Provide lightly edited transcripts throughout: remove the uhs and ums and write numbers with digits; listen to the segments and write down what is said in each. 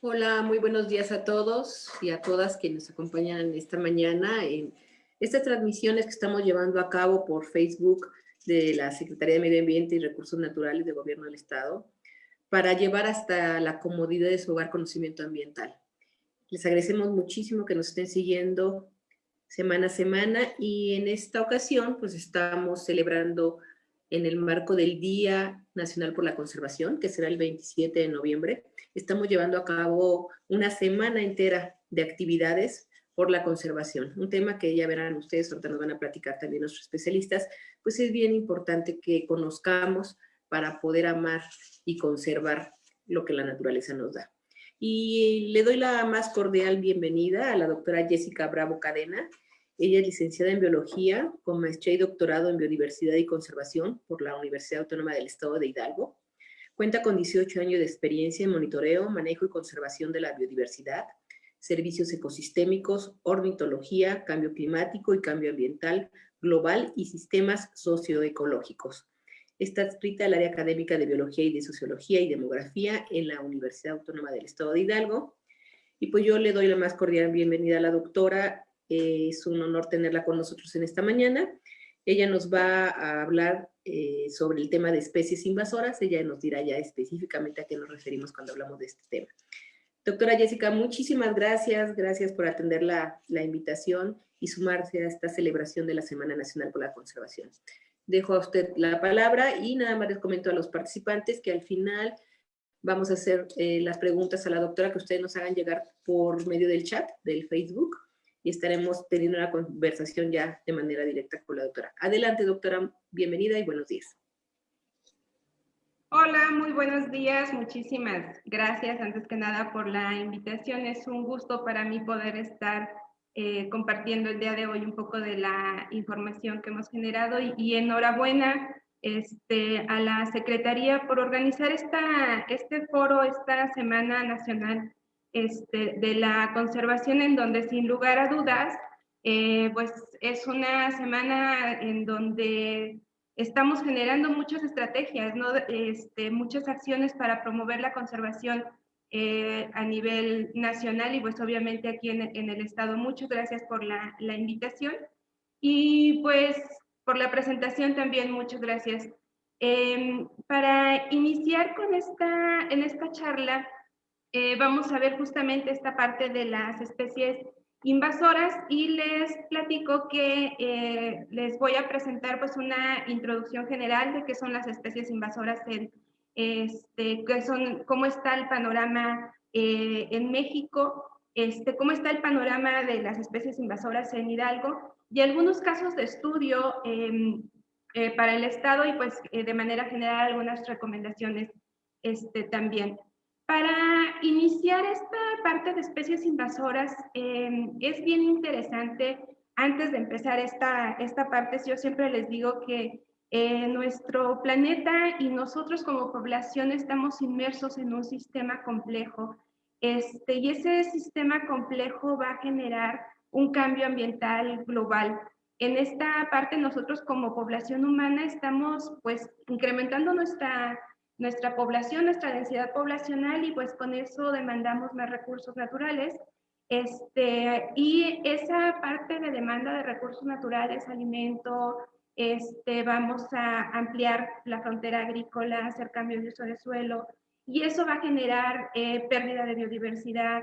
Hola, muy buenos días a todos y a todas que nos acompañan esta mañana en estas transmisiones que estamos llevando a cabo por Facebook de la Secretaría de Medio Ambiente y Recursos Naturales del Gobierno del Estado para llevar hasta la comodidad de su hogar conocimiento ambiental. Les agradecemos muchísimo que nos estén siguiendo semana a semana y en esta ocasión pues estamos celebrando en el marco del Día Nacional por la Conservación, que será el 27 de noviembre. Estamos llevando a cabo una semana entera de actividades por la conservación, un tema que ya verán ustedes, ahorita nos van a platicar también nuestros especialistas, pues es bien importante que conozcamos para poder amar y conservar lo que la naturaleza nos da. Y le doy la más cordial bienvenida a la doctora Jessica Bravo Cadena. Ella es licenciada en Biología, con maestría y doctorado en Biodiversidad y Conservación por la Universidad Autónoma del Estado de Hidalgo. Cuenta con 18 años de experiencia en monitoreo, manejo y conservación de la biodiversidad, servicios ecosistémicos, ornitología, cambio climático y cambio ambiental global y sistemas socioecológicos. Está adscrita al área académica de Biología y de Sociología y Demografía en la Universidad Autónoma del Estado de Hidalgo. Y pues yo le doy la más cordial bienvenida a la doctora. Es un honor tenerla con nosotros en esta mañana. Ella nos va a hablar sobre el tema de especies invasoras. Ella nos dirá ya específicamente a qué nos referimos cuando hablamos de este tema. Doctora Jessica, muchísimas gracias. Gracias por atender la invitación y sumarse a esta celebración de la Semana Nacional por la Conservación. Dejo a usted la palabra y nada más les comento a los participantes que al final vamos a hacer las preguntas a la doctora que ustedes nos hagan llegar por medio del chat del Facebook y estaremos teniendo una conversación ya de manera directa con la doctora. Adelante, doctora, bienvenida y buenos días. Hola, muy buenos días. Muchísimas gracias antes que nada por la invitación. Es un gusto para mí poder estar compartiendo el día de hoy un poco de la información que hemos generado y enhorabuena a la Secretaría por organizar este foro, esta Semana Nacional de la Conservación, en donde sin lugar a dudas, pues es una semana en donde estamos generando muchas estrategias, ¿no? Muchas acciones para promover la conservación a nivel nacional y pues obviamente aquí en el estado. Muchas gracias por la invitación y pues por la presentación también, muchas gracias. Para iniciar con en esta charla, vamos a ver justamente esta parte de las especies invasoras y les platico que les voy a presentar pues una introducción general de qué son las especies invasoras, cómo está el panorama en México, cómo está el panorama de las especies invasoras en Hidalgo y algunos casos de estudio para el estado y pues de manera general algunas recomendaciones también. Para iniciar esta parte de especies invasoras, es bien interesante, antes de empezar esta parte, yo siempre les digo que nuestro planeta y nosotros como población estamos inmersos en un sistema complejo, y ese sistema complejo va a generar un cambio ambiental global. En esta parte nosotros como población humana estamos pues incrementando nuestra población, nuestra densidad poblacional y pues con eso demandamos más recursos naturales. Y esa parte de demanda de recursos naturales, alimento, vamos a ampliar la frontera agrícola, hacer cambios de uso de suelo y eso va a generar pérdida de biodiversidad,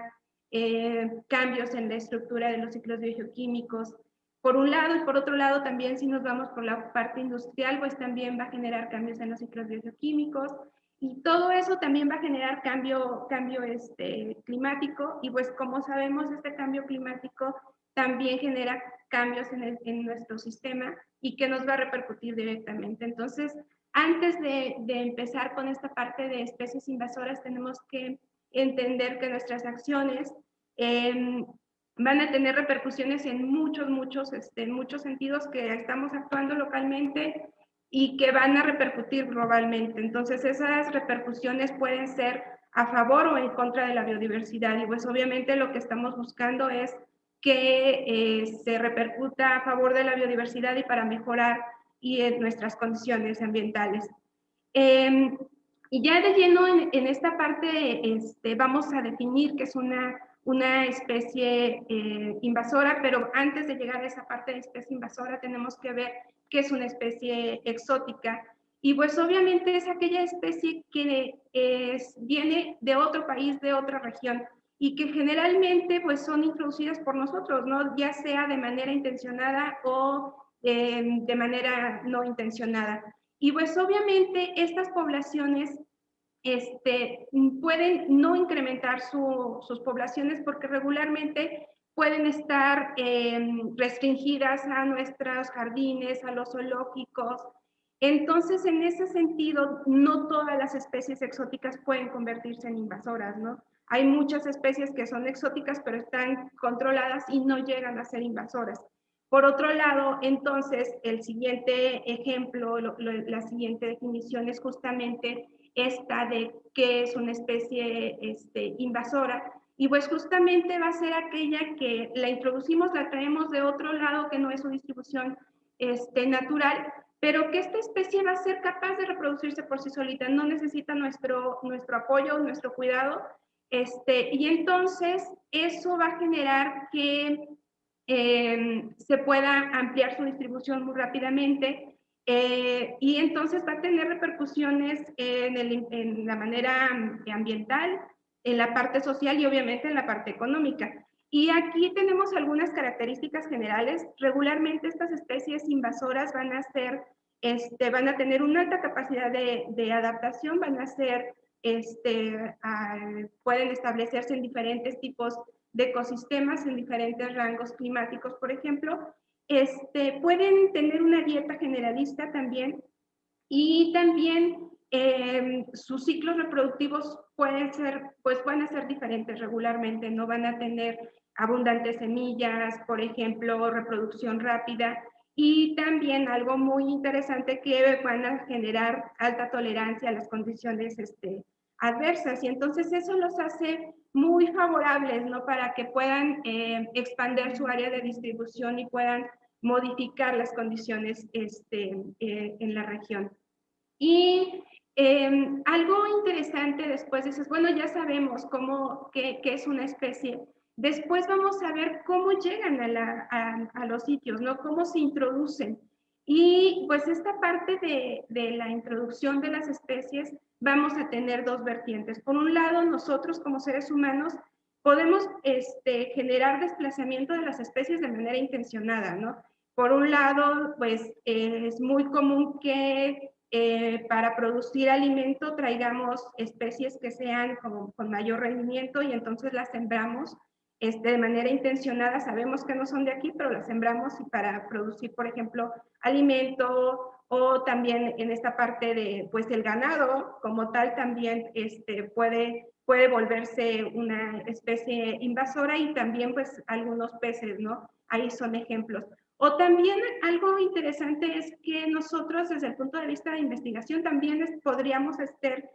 cambios en la estructura de los ciclos biogeoquímicos. Por un lado, y por otro lado también si nos vamos por la parte industrial, pues también va a generar cambios en los ciclos biogeoquímicos y todo eso también va a generar cambio climático y pues como sabemos este cambio climático también genera cambios en nuestro sistema y que nos va a repercutir directamente. Entonces, antes de empezar con esta parte de especies invasoras, tenemos que entender que nuestras acciones van a tener repercusiones en muchos sentidos, que estamos actuando localmente y que van a repercutir globalmente. Entonces, esas repercusiones pueden ser a favor o en contra de la biodiversidad. Y pues obviamente lo que estamos buscando es que se repercuta a favor de la biodiversidad y para mejorar nuestras condiciones ambientales. Y ya de lleno en esta parte vamos a definir qué es una especie invasora, pero antes de llegar a esa parte de especie invasora tenemos que ver qué es una especie exótica. Y pues obviamente es aquella especie que viene de otro país, de otra región, y que generalmente pues son introducidas por nosotros, ¿no? Ya sea de manera intencionada o de manera no intencionada. Y pues obviamente estas poblaciones pueden no incrementar sus poblaciones porque regularmente pueden estar restringidas a nuestros jardines, a los zoológicos. Entonces, en ese sentido, no todas las especies exóticas pueden convertirse en invasoras, ¿no? Hay muchas especies que son exóticas, pero están controladas y no llegan a ser invasoras. Por otro lado, entonces, el siguiente ejemplo, la siguiente definición es justamente esta de qué es una especie invasora. Y pues justamente va a ser aquella que la introducimos, la traemos de otro lado que no es su distribución natural, pero que esta especie va a ser capaz de reproducirse por sí solita, no necesita nuestro apoyo, nuestro cuidado, y entonces eso va a generar que se pueda ampliar su distribución muy rápidamente y entonces va a tener repercusiones en la manera ambiental, en la parte social y obviamente en la parte económica. Y aquí tenemos algunas características generales. Regularmente estas especies invasoras van a ser, van a tener una alta capacidad de adaptación, van a ser, pueden establecerse en diferentes tipos de ecosistemas, en diferentes rangos climáticos, por ejemplo. Pueden tener una dieta generalista también y también sus ciclos reproductivos pueden ser diferentes regularmente, no van a tener abundantes semillas, por ejemplo, reproducción rápida y también algo muy interesante que van a generar alta tolerancia a las condiciones adversas y entonces eso los hace muy favorables, ¿no? Para que puedan expandir su área de distribución y puedan modificar las condiciones en la región. Y algo interesante después dices, bueno, ya sabemos qué es una especie. Después vamos a ver cómo llegan a los sitios, ¿no? Cómo se introducen. Y pues esta parte de la introducción de las especies vamos a tener dos vertientes. Por un lado, nosotros como seres humanos podemos generar desplazamiento de las especies de manera intencionada, ¿no? Por un lado, pues es muy común que para producir alimento traigamos especies que sean con mayor rendimiento y entonces las sembramos de manera intencionada. Sabemos que no son de aquí, pero las sembramos y para producir, por ejemplo, alimento o también en esta parte de, pues, el ganado como tal también puede volverse una especie invasora y también, pues, algunos peces, ¿no? Ahí son ejemplos. O también algo interesante es que nosotros desde el punto de vista de investigación también podríamos hacer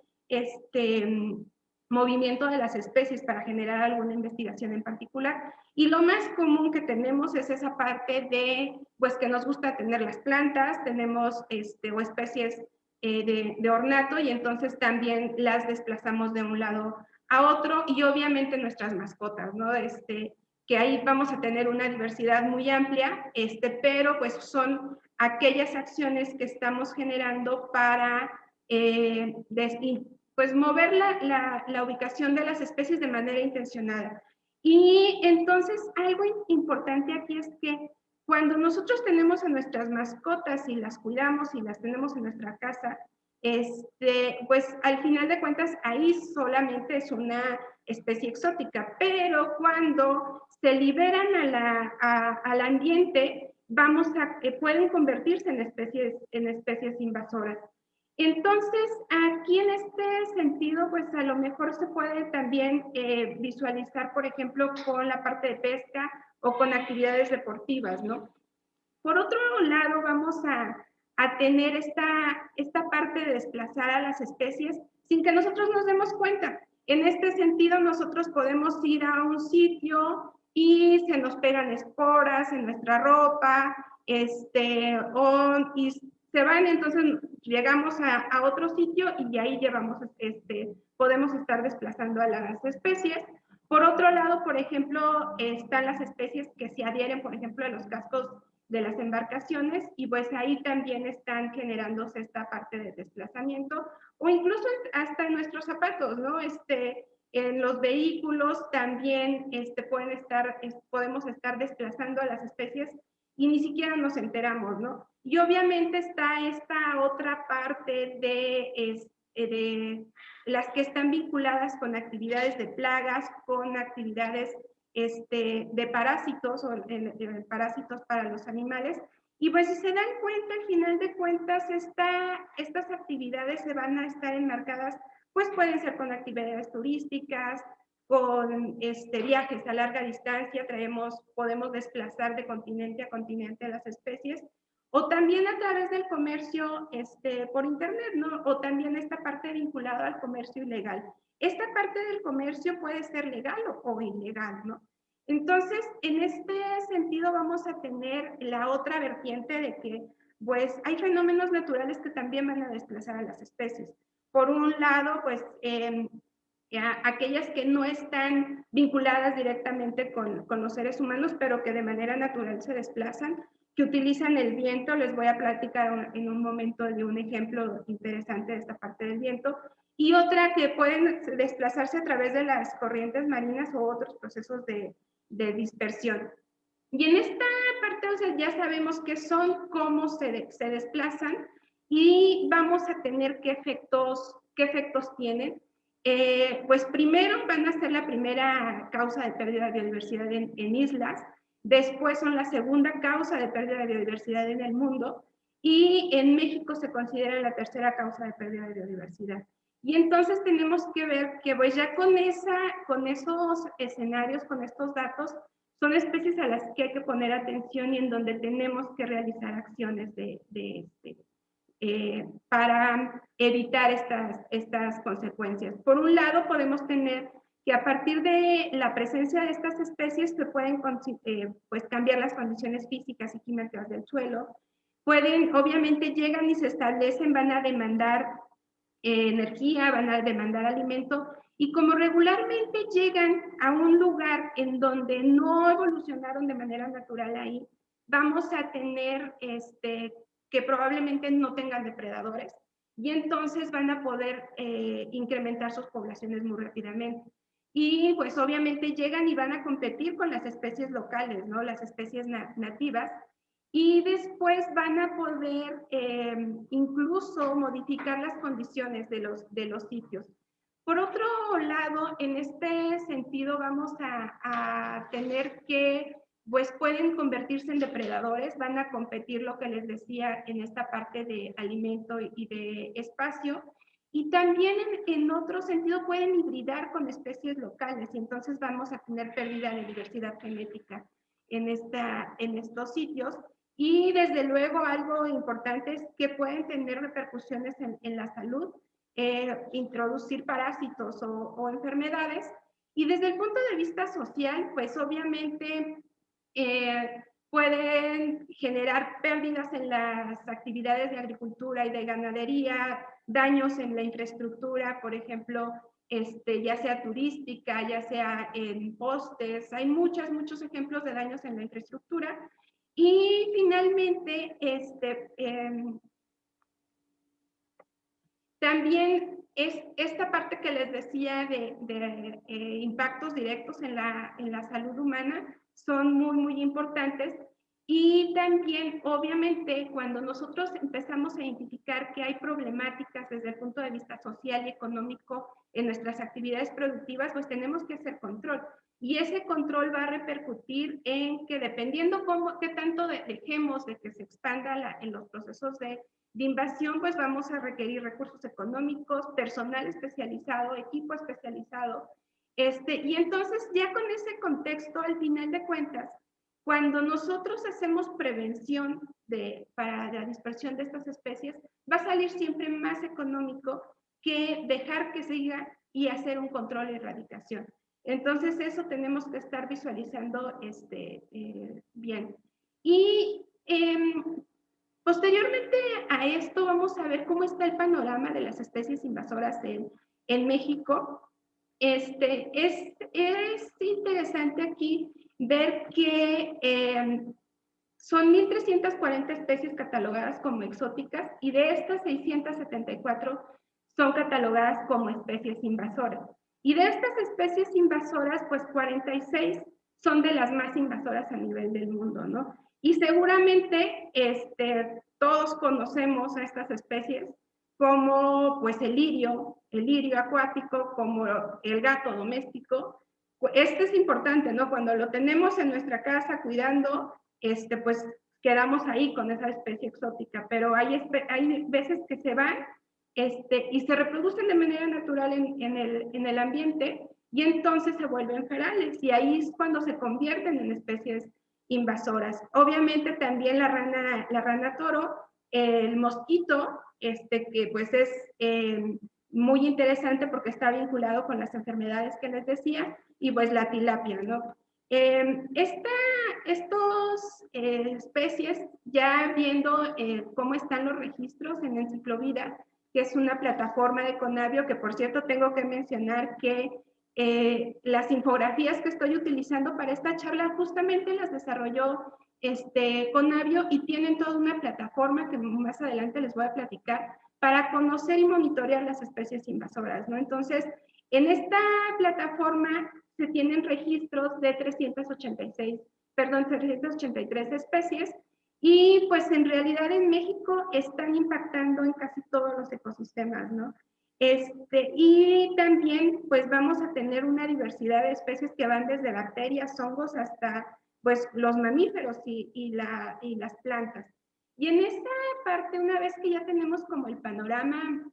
movimiento de las especies para generar alguna investigación en particular. Y lo más común que tenemos es esa parte de, pues que nos gusta tener las plantas, tenemos o especies de ornato y entonces también las desplazamos de un lado a otro y obviamente nuestras mascotas, ¿no? Que ahí vamos a tener una diversidad muy amplia, pero pues son aquellas acciones que estamos generando para pues mover la ubicación de las especies de manera intencionada. Y entonces algo importante aquí es que cuando nosotros tenemos a nuestras mascotas y las cuidamos y las tenemos en nuestra casa, pues al final de cuentas ahí solamente es una especie exótica, pero cuando se liberan al ambiente, pueden convertirse en especies invasoras. Entonces, aquí en este sentido, pues a lo mejor se puede también visualizar, por ejemplo, con la parte de pesca o con actividades deportivas, ¿no? Por otro lado, vamos a tener esta parte de desplazar a las especies sin que nosotros nos demos cuenta. En este sentido, nosotros podemos ir a un sitio y se nos pegan esporas en nuestra ropa, y se van, entonces llegamos a otro sitio y ahí llevamos, podemos estar desplazando a las especies. Por otro lado, por ejemplo, están las especies que se adhieren, por ejemplo, a los cascos de las embarcaciones y pues ahí también están generándose esta parte de desplazamiento o incluso hasta en nuestros zapatos, ¿no? En los vehículos también podemos estar desplazando a las especies y ni siquiera nos enteramos, ¿no? Y obviamente está esta otra parte de las que están vinculadas con actividades de plagas, con actividades de parásitos o parásitos para los animales. Y pues si se dan cuenta, al final de cuentas, estas actividades se van a estar enmarcadas, pues pueden ser con actividades turísticas, con viajes a larga distancia, podemos desplazar de continente a continente las especies, o también a través del comercio por internet, ¿no? O también esta parte vinculada al comercio ilegal. Esta parte del comercio puede ser legal o ilegal, ¿no? Entonces, en este sentido vamos a tener la otra vertiente de que, pues, hay fenómenos naturales que también van a desplazar a las especies. Por un lado, pues, aquellas que no están vinculadas directamente con los seres humanos, pero que de manera natural se desplazan, que utilizan el viento. Les voy a platicar en un momento de un ejemplo interesante de esta parte del viento. Y otra que pueden desplazarse a través de las corrientes marinas o otros procesos de dispersión. Y en esta parte, o sea, ya sabemos qué son, cómo se desplazan y vamos a tener qué efectos tienen. Pues primero van a ser la primera causa de pérdida de biodiversidad en islas, después son la segunda causa de pérdida de biodiversidad en el mundo y en México se considera la tercera causa de pérdida de biodiversidad. Y entonces tenemos que ver que pues ya con esos escenarios, con estos datos, son especies a las que hay que poner atención y en donde tenemos que realizar acciones para evitar estas consecuencias. Por un lado, podemos tener que a partir de la presencia de estas especies se pueden pues cambiar las condiciones físicas y químicas del suelo. Obviamente llegan y se establecen, van a demandar energía, van a demandar alimento, y como regularmente llegan a un lugar en donde no evolucionaron de manera natural ahí, vamos a tener que probablemente no tengan depredadores y entonces van a poder incrementar sus poblaciones muy rápidamente. Y pues obviamente llegan y van a competir con las especies locales, ¿no? Las especies nativas, y después van a poder incluso modificar las condiciones de los sitios. Por otro lado, en este sentido vamos a tener que, pues pueden convertirse en depredadores, van a competir, lo que les decía, en esta parte de alimento y de espacio, y también en otro sentido pueden hibridar con especies locales, y entonces vamos a tener pérdida de diversidad genética en estos sitios. Y desde luego algo importante es que pueden tener repercusiones en la salud, introducir parásitos o enfermedades. Y desde el punto de vista social, pues obviamente pueden generar pérdidas en las actividades de agricultura y de ganadería, daños en la infraestructura, por ejemplo, ya sea turística, ya sea en postes. Hay muchos ejemplos de daños en la infraestructura. Y finalmente, también es esta parte que les decía de impactos directos en la salud humana son muy importantes. Y también, obviamente, cuando nosotros empezamos a identificar que hay problemáticas desde el punto de vista social y económico en nuestras actividades productivas, pues tenemos que hacer control. Y ese control va a repercutir en que dependiendo qué tanto dejemos de que se expanda en los procesos de invasión, pues vamos a requerir recursos económicos, personal especializado, equipo especializado. Y entonces ya con ese contexto, al final de cuentas, cuando nosotros hacemos prevención para la dispersión de estas especies, va a salir siempre más económico que dejar que siga y hacer un control y erradicación. Entonces eso tenemos que estar visualizando bien. Y Posteriormente a esto vamos a ver cómo está el panorama de las especies invasoras en México. Es interesante aquí ver que son 1.340 especies catalogadas como exóticas y de estas 674 son catalogadas como especies invasoras. Y de estas especies invasoras, pues 46 son de las más invasoras a nivel del mundo, ¿no? Y seguramente todos conocemos a estas especies como pues el lirio acuático, como el gato doméstico. Este es importante, ¿no? Cuando lo tenemos en nuestra casa cuidando, pues quedamos ahí con esa especie exótica, pero hay veces que se van y se reproducen de manera natural en el ambiente y entonces se vuelven ferales y ahí es cuando se convierten en especies invasoras. Obviamente también la rana toro, el mosquito, que pues es muy interesante porque está vinculado con las enfermedades que les decía, y pues la tilapia, ¿no? Estos especies, ya viendo cómo están los registros en Enciclovida, que es una plataforma de Conavio, que por cierto tengo que mencionar que las infografías que estoy utilizando para esta charla justamente las desarrolló Conavio y tienen toda una plataforma que más adelante les voy a platicar para conocer y monitorear las especies invasoras, ¿no? Entonces, en esta plataforma se tienen registros de 383 especies y pues en realidad en México están impactando en casi todos los ecosistemas, ¿no? Y también pues vamos a tener una diversidad de especies que van desde bacterias, hongos hasta pues los mamíferos y las plantas. Y en esta parte, una vez que ya tenemos como el panorama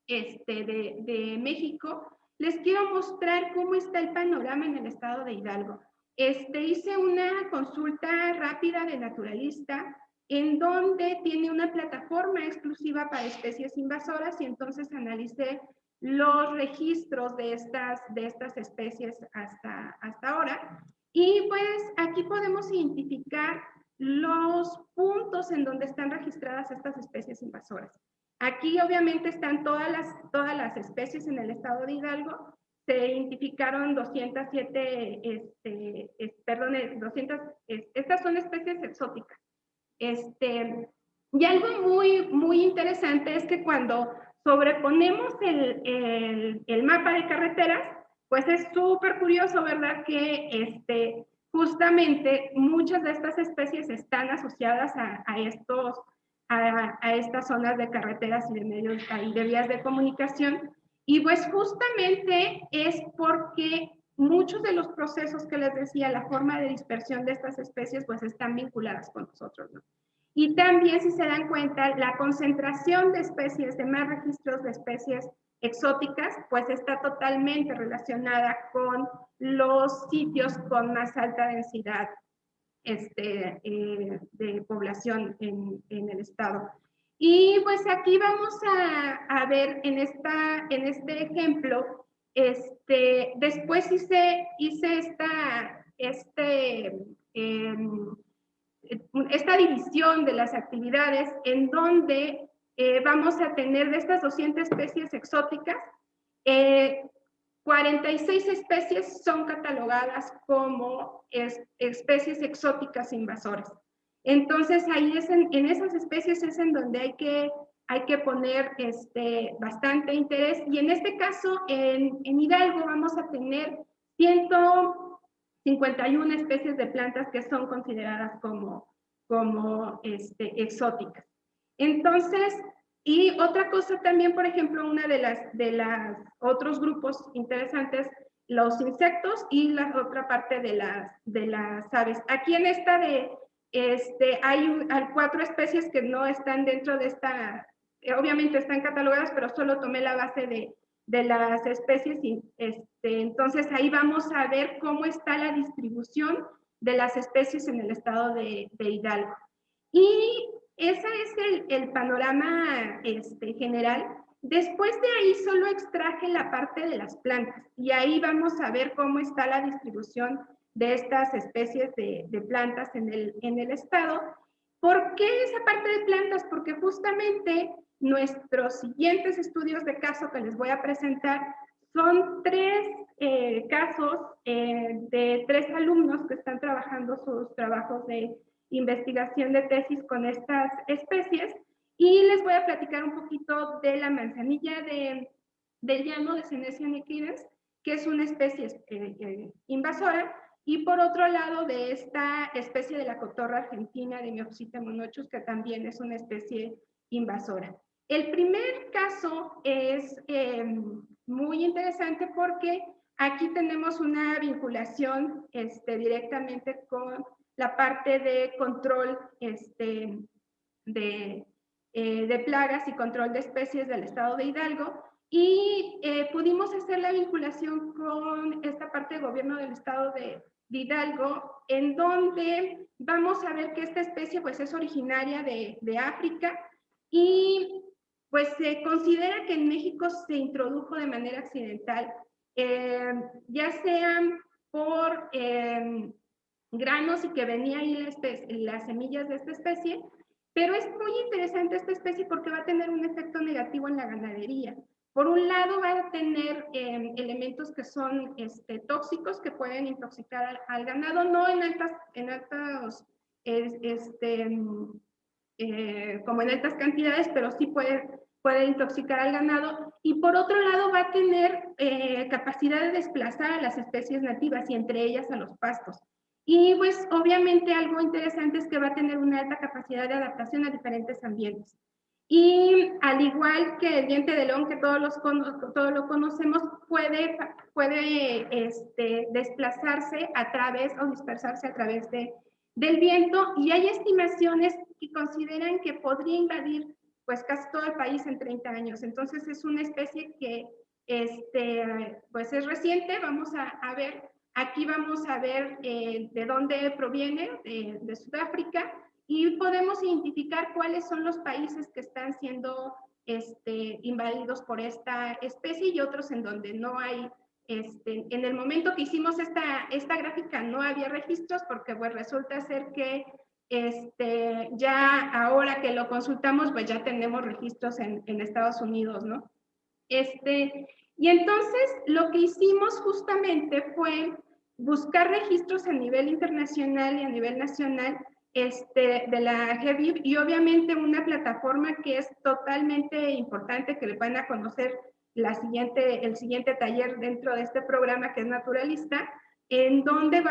de México, les quiero mostrar cómo está el panorama en el estado de Hidalgo. Hice una consulta rápida de Naturalista en donde tiene una plataforma exclusiva para especies invasoras y entonces analicé los registros de estas especies hasta ahora. Y pues aquí podemos identificar los puntos en donde están registradas estas especies invasoras. Aquí obviamente están todas las especies en el estado de Hidalgo. Se identificaron 207, estas son especies exóticas. Y algo muy interesante es que cuando sobreponemos el mapa de carreteras, pues es súper curioso, ¿verdad? Que justamente muchas de estas especies están asociadas a estas zonas de carreteras y de medios y de vías de comunicación. Y pues justamente es porque muchos de los procesos que les decía, la forma de dispersión de estas especies, pues están vinculadas con nosotros, ¿no? Y también, si se dan cuenta, la concentración de especies, de más registros de especies exóticas, pues está totalmente relacionada con los sitios con más alta densidad de población en el estado. Y pues aquí vamos a ver en este ejemplo, después hice esta división de las actividades en donde vamos a tener de estas 200 especies exóticas, 46 especies son catalogadas como especies exóticas invasoras. Entonces, ahí en esas especies es en donde hay que poner bastante interés. Y en este caso, en Hidalgo vamos a tener 151 especies de plantas que son consideradas como exóticas. Entonces, y otra cosa también, por ejemplo, una de las otros grupos interesantes, los insectos y la otra parte de las aves. Aquí en esta hay 4 especies que no están dentro de esta, obviamente están catalogadas, pero solo tomé la base de las especies y entonces ahí vamos a ver cómo está la distribución de las especies en el estado de Hidalgo. Y ese es el panorama general. Después de ahí solo extraje la parte de las plantas y ahí vamos a ver cómo está la distribución de estas especies de plantas en el estado. ¿Por qué esa parte de plantas? Porque justamente nuestros siguientes estudios de caso que les voy a presentar son 3 casos de 3 alumnos que están trabajando sus trabajos de investigación de tesis con estas especies, y les voy a platicar un poquito de la manzanilla del llano de Senecio nigrans, que es una especie invasora, y por otro lado de esta especie de la cotorra argentina de Mioxita monochus, que también es una especie invasora. El primer caso es muy interesante porque aquí tenemos una vinculación directamente con la parte de control de plagas y control de especies del estado de Hidalgo, y pudimos hacer la vinculación con esta parte de gobierno del estado de Hidalgo, en donde vamos a ver que esta especie pues es originaria de África, y pues se considera que en México se introdujo de manera accidental, ya sean por granos y que venía ahí las semillas de esta especie, pero es muy interesante esta especie porque va a tener un efecto negativo en la ganadería. Por un lado va a tener elementos que son tóxicos que pueden intoxicar al ganado, no en altas como en altas cantidades, pero sí puede intoxicar al ganado. Y por otro lado va a tener capacidad de desplazar a las especies nativas y entre ellas a los pastos. Y pues obviamente algo interesante es que va a tener una alta capacidad de adaptación a diferentes ambientes. Y al igual que el diente de león, que todos lo conocemos, puede desplazarse a través o dispersarse a través del viento, y hay estimaciones que consideran que podría invadir pues casi todo el país en 30 años. Entonces es una especie que pues es reciente. Vamos a ver, aquí vamos a ver de dónde proviene, de Sudáfrica, y podemos identificar cuáles son los países que están siendo invadidos por esta especie y otros en donde no hay. En el momento que hicimos esta gráfica no había registros, porque pues resulta ser que ya ahora que lo consultamos, pues ya tenemos registros en Estados Unidos, ¿no? Y entonces lo que hicimos justamente fue buscar registros a nivel internacional y a nivel nacional de la GEBIF, y obviamente una plataforma que es totalmente importante, que le van a conocer el siguiente taller dentro de este programa, que es Naturalista, en donde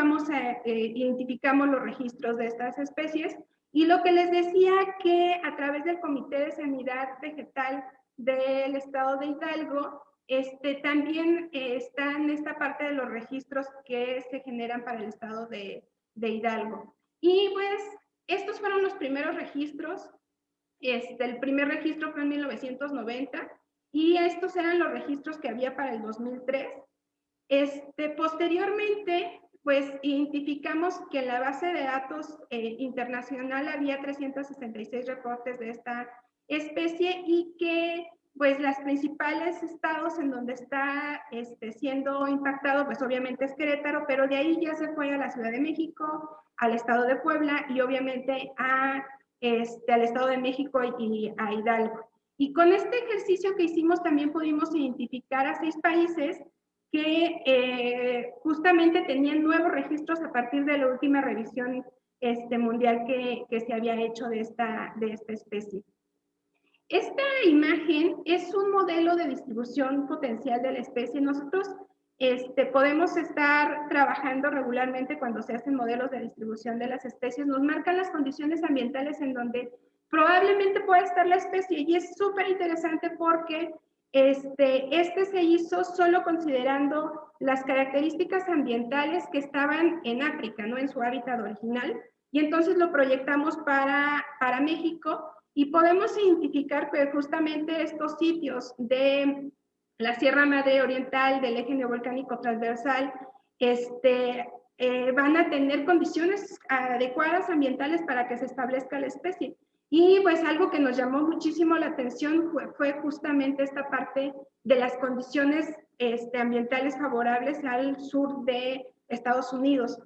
identificamos los registros de estas especies. Y lo que les decía, que a través del Comité de Sanidad Vegetal del estado de Hidalgo, también está en esta parte de los registros que se generan para el estado de Hidalgo. Y pues estos fueron los primeros registros. El primer registro fue en 1990 y estos eran los registros que había para el 2003. Posteriormente, pues identificamos que en la base de datos internacional había 366 reportes de esta especie, y que pues los principales estados en donde está siendo impactado, pues obviamente es Querétaro, pero de ahí ya se fue a la Ciudad de México, al estado de Puebla y obviamente al estado de México y a Hidalgo. Y con este ejercicio que hicimos también pudimos identificar a 6 países que justamente tenían nuevos registros a partir de la última revisión mundial que se había hecho de esta especie. Esta imagen es un modelo de distribución potencial de la especie. Nosotros podemos estar trabajando regularmente cuando se hacen modelos de distribución de las especies, nos marcan las condiciones ambientales en donde probablemente pueda estar la especie, y es súper interesante porque se hizo solo considerando las características ambientales que estaban en África, no en su hábitat original, y entonces lo proyectamos para México, y podemos identificar que justamente estos sitios de la Sierra Madre Oriental, del eje neovolcánico transversal, van a tener condiciones adecuadas ambientales para que se establezca la especie. Y pues algo que nos llamó muchísimo la atención fue justamente esta parte de las condiciones ambientales favorables al sur de Estados Unidos.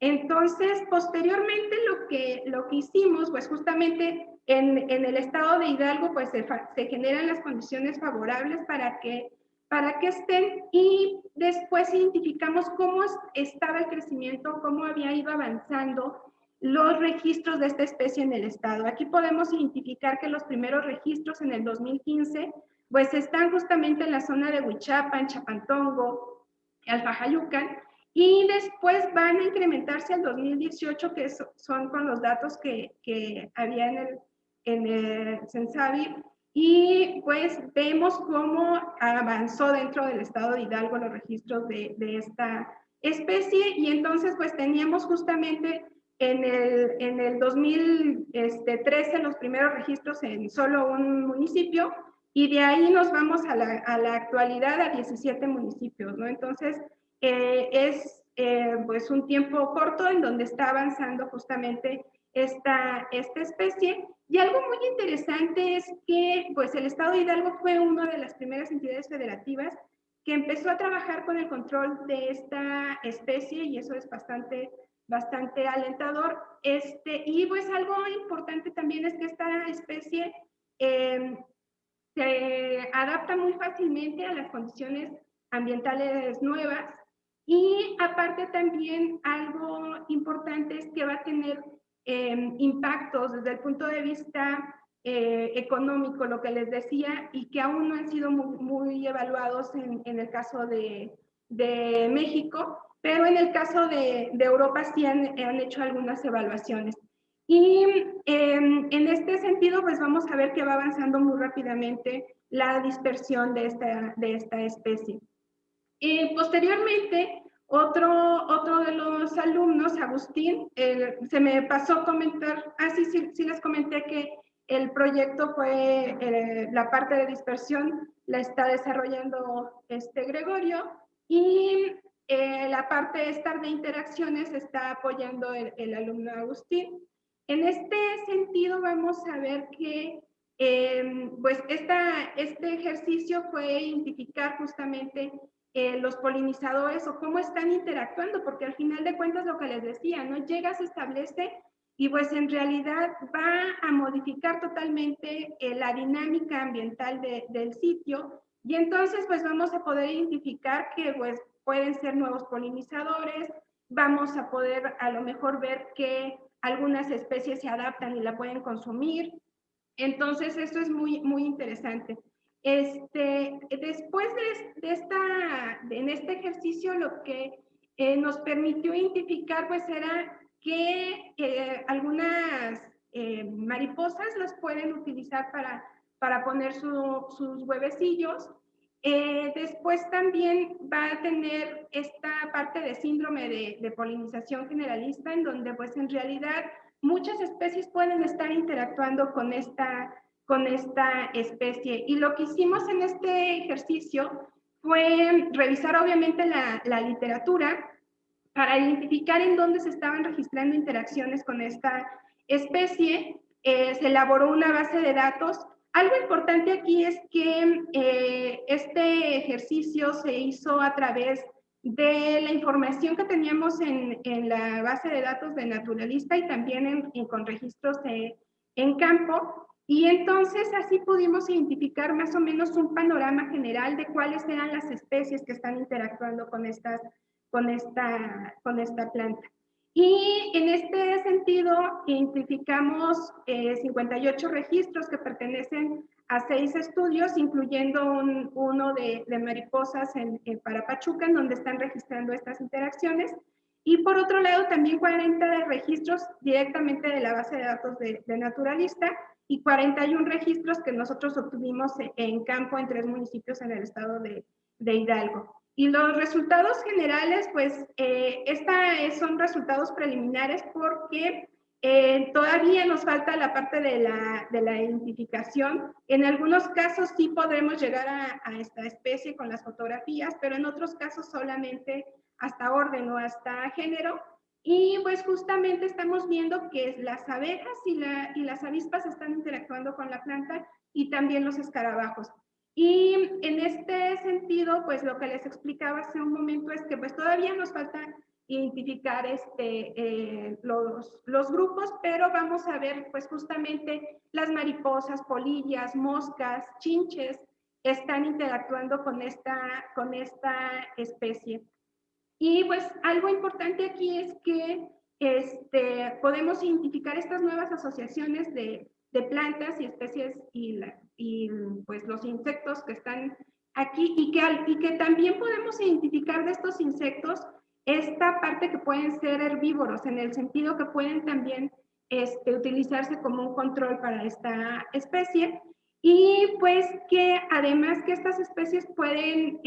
Entonces, posteriormente lo que hicimos, pues justamente en el estado de Hidalgo, pues se generan las condiciones favorables para que estén, y después identificamos cómo estaba el crecimiento, cómo había ido avanzando los registros de esta especie en el estado. Aquí podemos identificar que los primeros registros en el 2015 pues están justamente en la zona de Huichapan, Chapantongo, Alfajayucan, y después van a incrementarse al 2018, que son con los datos que había en el Censavi, y pues vemos cómo avanzó dentro del estado de Hidalgo los registros de esta especie, y entonces pues teníamos justamente en el 2013 los primeros registros en solo un municipio, y de ahí nos vamos a la actualidad a 17 municipios, ¿no? Entonces, es pues un tiempo corto en donde está avanzando justamente esta especie. Y algo muy interesante es que pues el estado de Hidalgo fue una de las primeras entidades federativas que empezó a trabajar con el control de esta especie, y eso es bastante alentador. Y pues algo importante también es que esta especie se adapta muy fácilmente a las condiciones ambientales nuevas, y aparte también algo importante es que va a tener impactos desde el punto de vista económico, lo que les decía, y que aún no han sido muy evaluados en el caso de México, pero en el caso de Europa sí han hecho algunas evaluaciones. Y en este sentido, pues vamos a ver que va avanzando muy rápidamente la dispersión de esta especie. Posteriormente, otro de los alumnos, Agustín, se me pasó comentar, sí les comenté que el proyecto fue, la parte de dispersión la está desarrollando Gregorio, y la parte esta de interacciones está apoyando el alumno Agustín. En este sentido, vamos a ver que pues este ejercicio fue identificar justamente los polinizadores o cómo están interactuando, porque al final de cuentas lo que les decía, ¿no? Llega, se establece, y pues en realidad va a modificar totalmente la dinámica ambiental del sitio, y entonces pues vamos a poder identificar que pues pueden ser nuevos polinizadores, vamos a poder a lo mejor ver que algunas especies se adaptan y la pueden consumir. Entonces esto es muy interesante. Después en este ejercicio, lo que nos permitió identificar pues era que algunas mariposas las pueden utilizar para poner sus huevecillos. Después también va a tener esta parte de síndrome de polinización generalista, en donde pues en realidad muchas especies pueden estar interactuando con esta especie. Y lo que hicimos en este ejercicio fue revisar obviamente la literatura para identificar en dónde se estaban registrando interacciones con esta especie. Se elaboró una base de datos. Algo importante aquí es que este ejercicio se hizo a través de la información que teníamos en la base de datos de Naturalista, y también con registros en campo. Y entonces así pudimos identificar más o menos un panorama general de cuáles eran las especies que están interactuando con esta planta. Y en este sentido identificamos 58 registros que pertenecen a 6 estudios, incluyendo uno de mariposas para Pachuca, en donde están registrando estas interacciones. Y por otro lado, también 40 registros directamente de la base de datos de Naturalista, y 41 registros que nosotros obtuvimos en campo en 3 municipios en el estado de Hidalgo. Y los resultados generales, pues, son resultados preliminares, porque todavía nos falta la parte de la identificación. En algunos casos sí podremos llegar a esta especie con las fotografías, pero en otros casos solamente hasta orden o hasta género. Y pues justamente estamos viendo que las abejas y las avispas están interactuando con la planta, y también los escarabajos. Y en este sentido, pues lo que les explicaba hace un momento es que pues todavía nos falta identificar los grupos, pero vamos a ver pues justamente las mariposas, polillas, moscas, chinches están interactuando con esta especie. Y pues algo importante aquí es que podemos identificar estas nuevas asociaciones de plantas y especies y pues los insectos que están aquí y que también podemos identificar de estos insectos esta parte que pueden ser herbívoros, en el sentido que pueden también utilizarse como un control para esta especie, y pues que además que estas especies pueden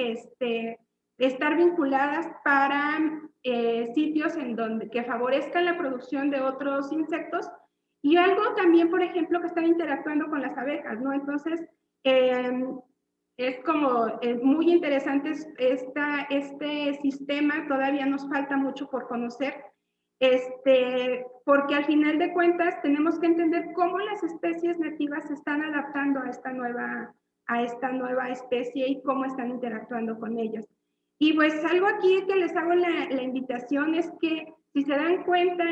estar vinculadas para sitios en donde que favorezcan la producción de otros insectos, y algo también, por ejemplo, que están interactuando con las abejas, ¿no? Entonces, es como muy interesante este sistema, todavía nos falta mucho por conocer, porque al final de cuentas tenemos que entender cómo las especies nativas se están adaptando a esta nueva especie y cómo están interactuando con ellas. Y pues algo aquí que les hago la invitación es que si se dan cuenta,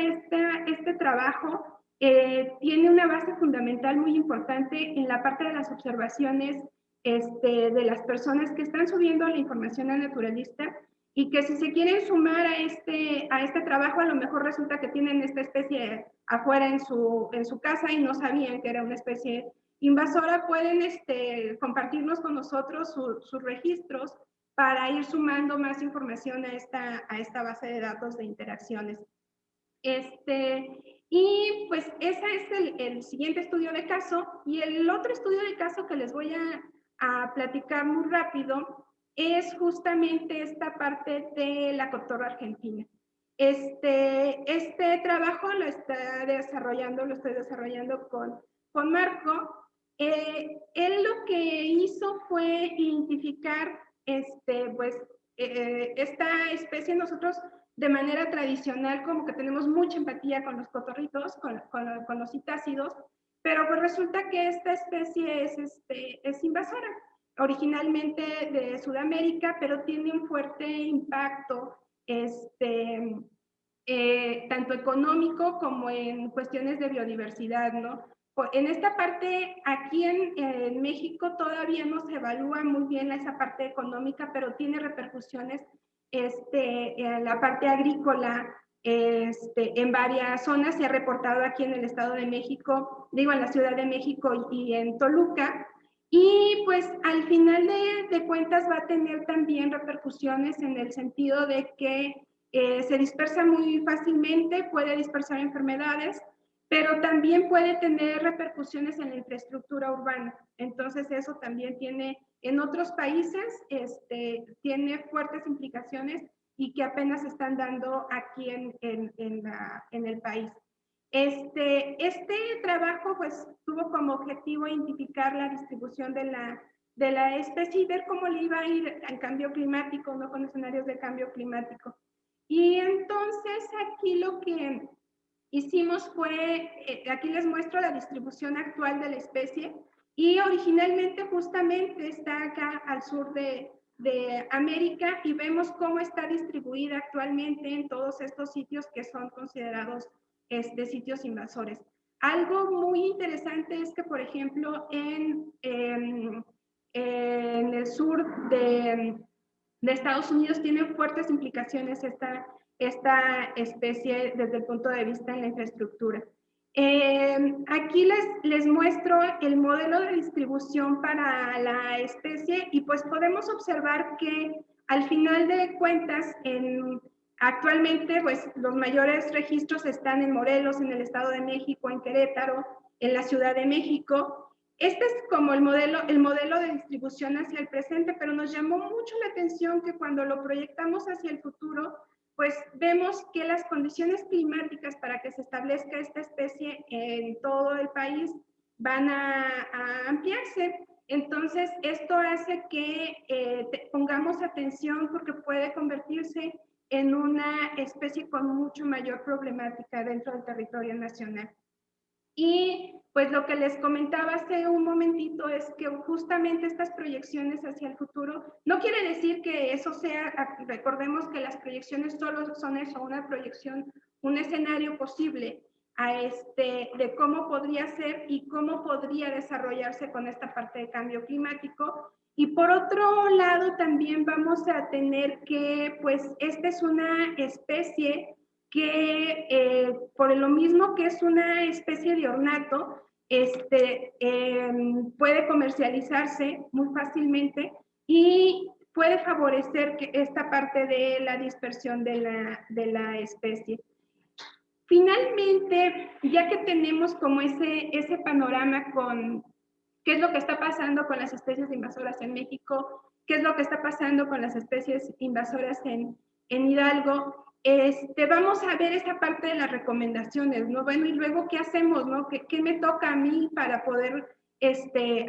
este trabajo tiene una base fundamental muy importante en la parte de las observaciones de las personas que están subiendo la información a Naturalista, y que si se quieren sumar a este trabajo, a lo mejor resulta que tienen esta especie afuera en su casa y no sabían que era una especie invasora, pueden compartirnos con nosotros sus registros para ir sumando más información a esta base de datos de interacciones. Y pues ese es el siguiente estudio de caso, y el otro estudio de caso que les voy a platicar muy rápido es justamente esta parte de la cotorra argentina. Este trabajo lo estoy desarrollando con Marco. Él lo que hizo fue identificar pues, esta especie. Nosotros de manera tradicional como que tenemos mucha empatía con los cotorritos, con los citácidos, pero pues resulta que esta especie es invasora, originalmente de Sudamérica, pero tiene un fuerte impacto tanto económico como en cuestiones de biodiversidad, ¿no? En esta parte, aquí en México todavía no se evalúa muy bien esa parte económica, pero tiene repercusiones en la parte agrícola, en varias zonas. Se ha reportado aquí en el Estado de México, digo, en la Ciudad de México y en Toluca. Y pues al final de cuentas va a tener también repercusiones en el sentido de que se dispersa muy fácilmente, puede dispersar enfermedades, pero también puede tener repercusiones en la infraestructura urbana. Entonces eso también tiene, en otros países, tiene fuertes implicaciones y que apenas se están dando aquí en el país. Este trabajo pues tuvo como objetivo identificar la distribución de la especie y ver cómo le iba a ir al cambio climático, ¿no? Con escenarios de cambio climático. Y entonces aquí lo que hicimos fue, aquí les muestro la distribución actual de la especie, y originalmente justamente está acá al sur de América, y vemos cómo está distribuida actualmente en todos estos sitios que son considerados sitios invasores. Algo muy interesante es que, por ejemplo, en el sur de Estados Unidos tienen fuertes implicaciones esta especie desde el punto de vista de la infraestructura. Aquí les muestro el modelo de distribución para la especie, y pues podemos observar que al final de cuentas, actualmente pues los mayores registros están en Morelos, en el Estado de México, en Querétaro, en la Ciudad de México. Este es como el modelo de distribución hacia el presente, pero nos llamó mucho la atención que cuando lo proyectamos hacia el futuro, pues vemos que las condiciones climáticas para que se establezca esta especie en todo el país van a ampliarse. Entonces, esto hace que pongamos atención, porque puede convertirse en una especie con mucho mayor problemática dentro del territorio nacional. Y pues lo que les comentaba hace un momentito es que justamente estas proyecciones hacia el futuro, no quiere decir que eso sea, recordemos que las proyecciones solo son eso, una proyección, un escenario posible de cómo podría ser y cómo podría desarrollarse con esta parte de cambio climático. Y por otro lado, también vamos a tener que, pues, esta es una especie que por lo mismo que es una especie de ornato, puede comercializarse muy fácilmente y puede favorecer que esta parte de la dispersión de la especie. Finalmente, ya que tenemos como ese panorama con qué es lo que está pasando con las especies invasoras en México, qué es lo que está pasando con las especies invasoras en Hidalgo, vamos a ver esa parte de las recomendaciones, ¿no? Bueno, y luego, ¿qué hacemos, no? ¿Qué me toca a mí para poder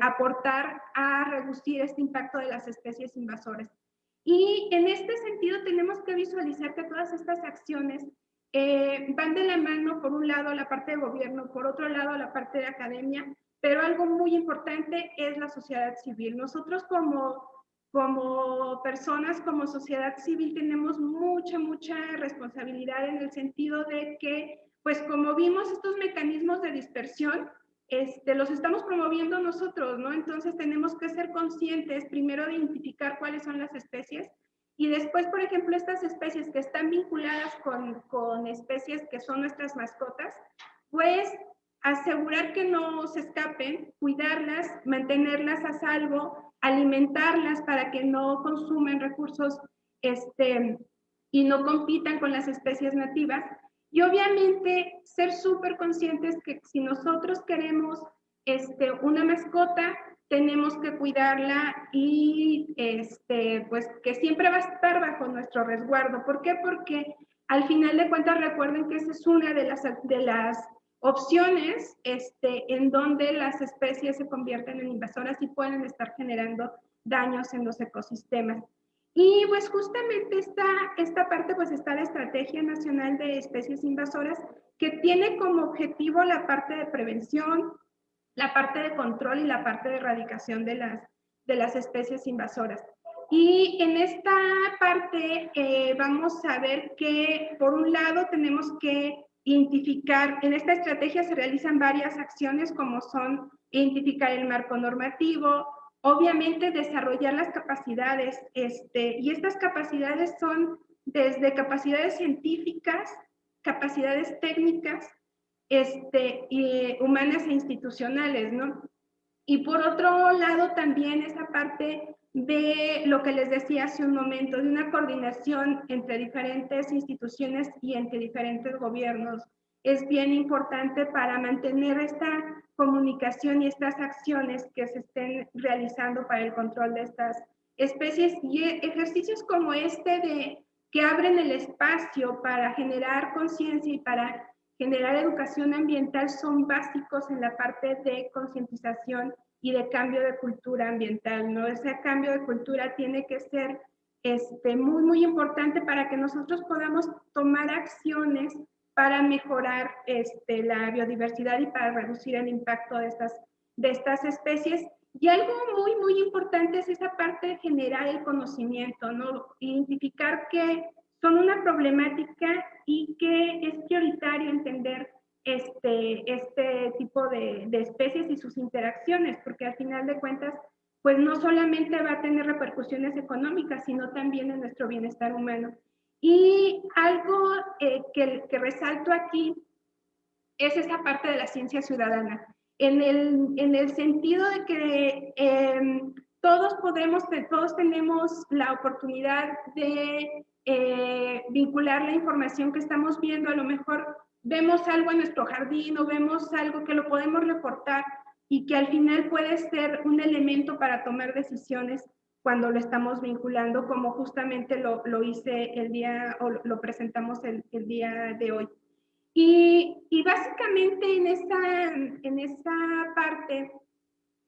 aportar a reducir este impacto de las especies invasoras? Y en este sentido tenemos que visualizar que todas estas acciones van de la mano, por un lado, la parte de gobierno, por otro lado, la parte de academia, pero algo muy importante es la sociedad civil. Nosotros como personas, como sociedad civil, tenemos mucha responsabilidad en el sentido de que, pues como vimos estos mecanismos de dispersión, los estamos promoviendo nosotros, ¿no? Entonces tenemos que ser conscientes primero de identificar cuáles son las especies y después, por ejemplo, estas especies que están vinculadas con especies que son nuestras mascotas, pues asegurar que no se escapen, cuidarlas, mantenerlas a salvo, alimentarlas para que no consumen recursos y no compitan con las especies nativas. Y obviamente ser súper conscientes que si nosotros queremos una mascota, tenemos que cuidarla y pues que siempre va a estar bajo nuestro resguardo. ¿Por qué? Porque al final de cuentas recuerden que esa es una de las opciones en donde las especies se convierten en invasoras y pueden estar generando daños en los ecosistemas. Y pues justamente esta parte pues está la Estrategia Nacional de Especies Invasoras, que tiene como objetivo la parte de prevención, la parte de control y la parte de erradicación de las especies invasoras. Y en esta parte vamos a ver que por un lado tenemos que identificar, en esta estrategia se realizan varias acciones como son identificar el marco normativo, obviamente desarrollar las capacidades, y estas capacidades son desde capacidades científicas, capacidades técnicas, humanas e institucionales, ¿no? Y por otro lado también esa parte de lo que les decía hace un momento, de una coordinación entre diferentes instituciones y entre diferentes gobiernos. Es bien importante para mantener esta comunicación y estas acciones que se estén realizando para el control de estas especies y ejercicios como que abren el espacio para generar conciencia y para generar educación ambiental son básicos en la parte de concientización y de cambio de cultura ambiental, ¿no? Ese cambio de cultura tiene que ser muy importante para que nosotros podamos tomar acciones para mejorar la biodiversidad y para reducir el impacto de estas especies. Y algo muy importante es esa parte de generar el conocimiento, ¿no? Identificar que son una problemática y que es prioritario entender este tipo de especies y sus interacciones, porque al final de cuentas, pues no solamente va a tener repercusiones económicas, sino también en nuestro bienestar humano. Y algo que resalto aquí es esa parte de la ciencia ciudadana, en el sentido de que todos tenemos la oportunidad de vincular la información que estamos viendo. A lo mejor vemos algo en nuestro jardín o vemos algo que lo podemos reportar y que al final puede ser un elemento para tomar decisiones cuando lo estamos vinculando, como justamente lo hice el día, o lo presentamos el día de hoy. Y básicamente en esa parte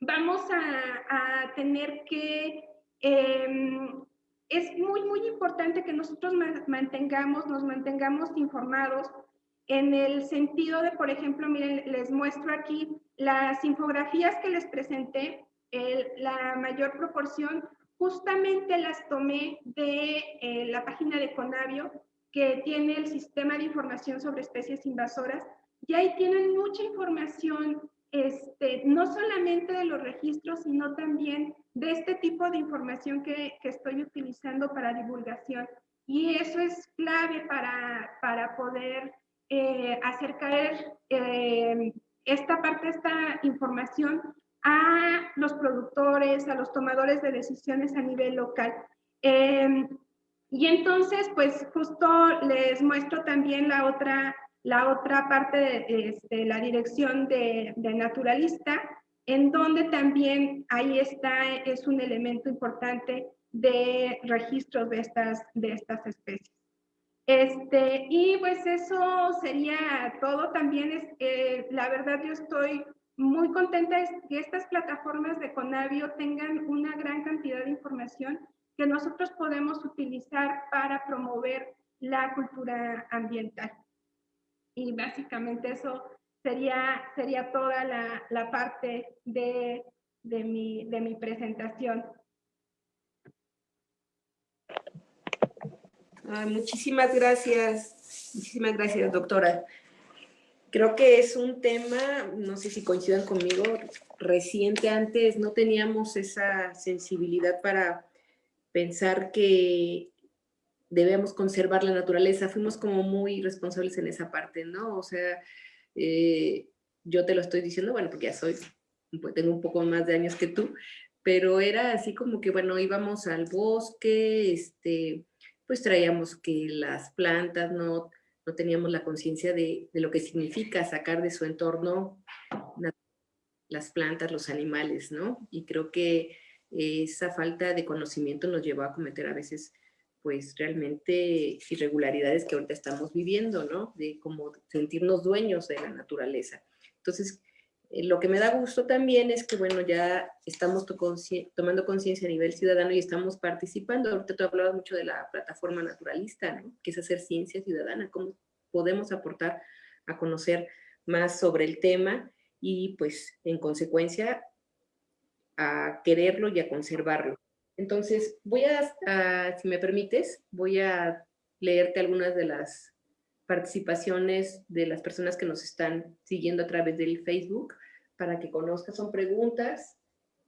vamos a tener que, es muy importante que nosotros nos mantengamos informados en el sentido de, por ejemplo, miren, les muestro aquí las infografías que les presenté, la mayor proporción justamente las tomé de la página de Conavio, que tiene el sistema de información sobre especies invasoras, y ahí tienen mucha información, no solamente de los registros, sino también de este tipo de información que estoy utilizando para divulgación. Y eso es clave para poder hacer caer esta información a los productores, a los tomadores de decisiones a nivel local. Y entonces, pues justo les muestro también la otra parte de la dirección de naturalista, en donde también ahí es un elemento importante de registros de estas especies. Y pues eso sería todo. También la verdad yo estoy muy contenta de que estas plataformas de Conavio tengan una gran cantidad de información que nosotros podemos utilizar para promover la cultura ambiental. Y básicamente eso sería toda la parte de mi presentación. Muchísimas gracias, doctora. Creo que es un tema, no sé si coincidan conmigo, reciente. Antes no teníamos esa sensibilidad para pensar que debemos conservar la naturaleza. Fuimos como muy responsables en esa parte, ¿no? O sea, yo te lo estoy diciendo, bueno, porque ya tengo un poco más de años que tú, pero era así como que, bueno, íbamos al bosque, pues traíamos que las plantas, no teníamos la conciencia de lo que significa sacar de su entorno las plantas, los animales, ¿no? Y creo que esa falta de conocimiento nos llevó a cometer a veces, pues realmente irregularidades que ahorita estamos viviendo, ¿no? De como sentirnos dueños de la naturaleza. Entonces, lo que me da gusto también es que, bueno, ya estamos tomando conciencia a nivel ciudadano y estamos participando. Ahorita tú hablabas mucho de la plataforma naturalista, ¿no? Que es hacer ciencia ciudadana, cómo podemos aportar a conocer más sobre el tema y, pues, en consecuencia, a quererlo y a conservarlo. Entonces, si me permites, voy a leerte algunas de las participaciones de las personas que nos están siguiendo a través del Facebook para que conozcas. Son preguntas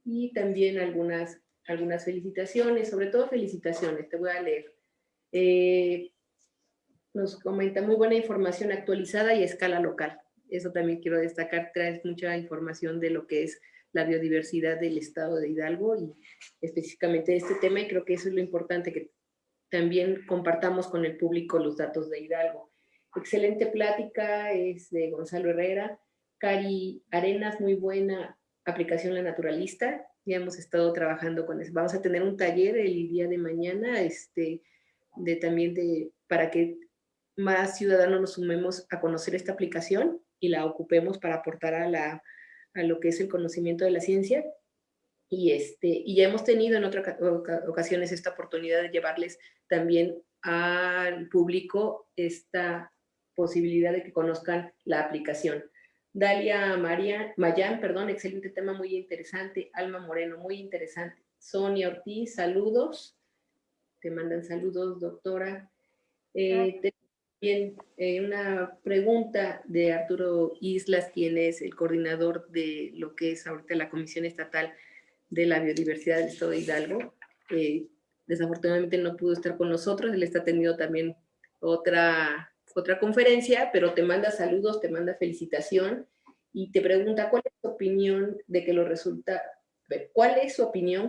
y también algunas felicitaciones, sobre todo felicitaciones, te voy a leer. Nos comenta muy buena información actualizada y a escala local. Eso también quiero destacar, traes mucha información de lo que es la biodiversidad del estado de Hidalgo y específicamente de este tema, y creo que eso es lo importante, que también compartamos con el público los datos de Hidalgo. Excelente plática, es de Gonzalo Herrera. Cari Arenas, muy buena aplicación La Naturalista. Ya hemos estado trabajando con eso. Vamos a tener un taller el día de mañana, para que más ciudadanos nos sumemos a conocer esta aplicación y la ocupemos para aportar a lo que es el conocimiento de la ciencia. Y ya hemos tenido en otras ocasiones esta oportunidad de llevarles también al público esta posibilidad de que conozcan la aplicación. Dalia Mayán, excelente tema, muy interesante. Alma Moreno, muy interesante. Sonia Ortiz, saludos. Te mandan saludos, doctora. También una pregunta de Arturo Islas, quien es el coordinador de lo que es ahorita la Comisión Estatal de la Biodiversidad del Estado de Hidalgo. Desafortunadamente no pudo estar con nosotros, él está teniendo también otra conferencia, pero te manda saludos, te manda felicitación y te pregunta cuál es su opinión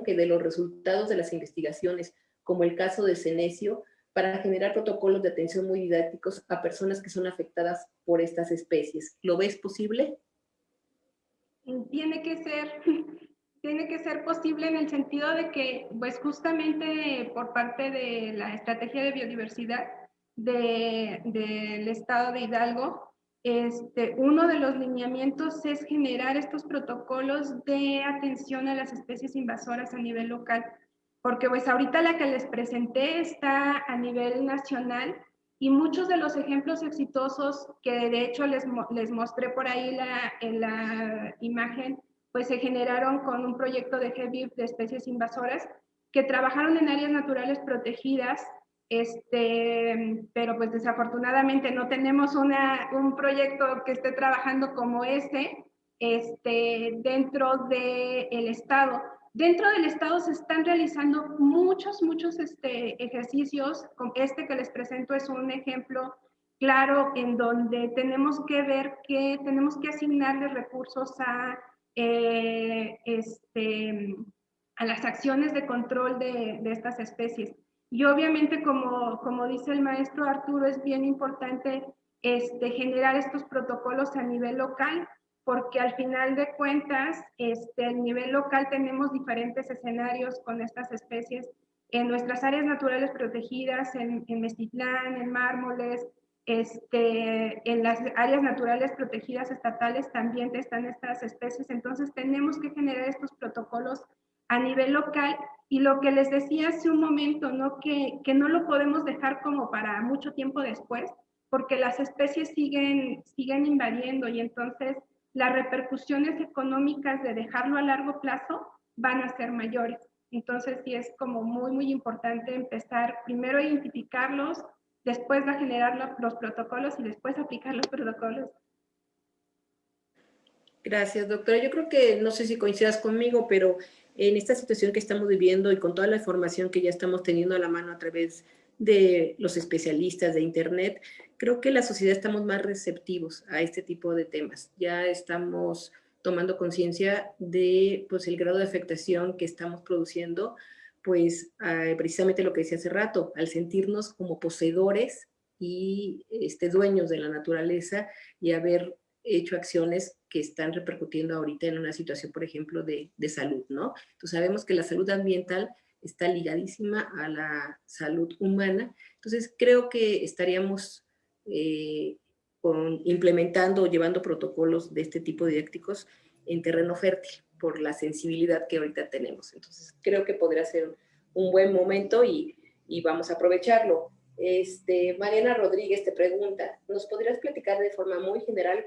que de los resultados de las investigaciones, como el caso de Senecio, para generar protocolos de atención muy didácticos a personas que son afectadas por estas especies. ¿Lo ves posible? Tiene que ser posible en el sentido de que, pues justamente por parte de la estrategia de biodiversidad del estado de Hidalgo, uno de los lineamientos es generar estos protocolos de atención a las especies invasoras a nivel local, porque pues ahorita la que les presenté está a nivel nacional, y muchos de los ejemplos exitosos que de hecho les mostré por ahí en la imagen, pues se generaron con un proyecto de GEBIF de especies invasoras que trabajaron en áreas naturales protegidas, pero pues desafortunadamente no tenemos un proyecto que esté trabajando como dentro del Estado. Dentro del Estado se están realizando muchos ejercicios. Este que les presento es un ejemplo claro en donde tenemos que ver que tenemos que asignarle recursos a las acciones de control de estas especies. Y obviamente, como dice el maestro Arturo, es bien importante generar estos protocolos a nivel local, porque al final de cuentas, a nivel local tenemos diferentes escenarios con estas especies en nuestras áreas naturales protegidas, en Mestitlán, en Mármoles, en las áreas naturales protegidas estatales también están estas especies, entonces tenemos que generar estos protocolos a nivel local. Y lo que les decía hace un momento, ¿no? Que no lo podemos dejar como para mucho tiempo después, porque las especies siguen invadiendo y entonces las repercusiones económicas de dejarlo a largo plazo van a ser mayores. Entonces sí es como muy importante empezar primero a identificarlos, después a generar los protocolos y después aplicar los protocolos. Gracias, doctora. Yo creo que, no sé si coincidas conmigo, pero en esta situación que estamos viviendo y con toda la información que ya estamos teniendo a la mano a través de los especialistas de Internet, creo que la sociedad estamos más receptivos a este tipo de temas. Ya estamos tomando conciencia de, pues, el grado de afectación que estamos produciendo, pues, precisamente lo que decía hace rato, al sentirnos como poseedores y dueños de la naturaleza y haber hecho acciones que están repercutiendo ahorita en una situación, por ejemplo, de salud, ¿no? Entonces sabemos que la salud ambiental está ligadísima a la salud humana, entonces creo que estaríamos implementando o llevando protocolos de este tipo didácticos en terreno fértil por la sensibilidad que ahorita tenemos. Entonces creo que podría ser un buen momento y vamos a aprovecharlo. Mariana Rodríguez te pregunta, ¿nos podrías platicar de forma muy general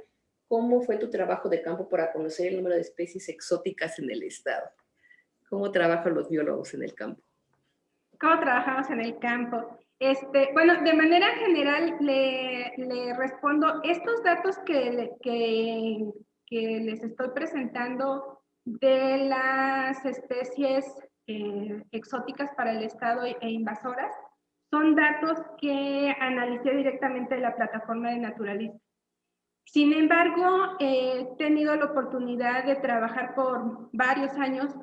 cómo fue tu trabajo de campo para conocer el número de especies exóticas en el estado? ¿Cómo trabajan los biólogos en el campo? ¿Cómo trabajamos en el campo? Bueno, de manera general le respondo, estos datos que les estoy presentando de las especies exóticas para el estado e invasoras, son datos que analicé directamente de la plataforma de Naturalista. Sin embargo, he tenido la oportunidad de trabajar por varios años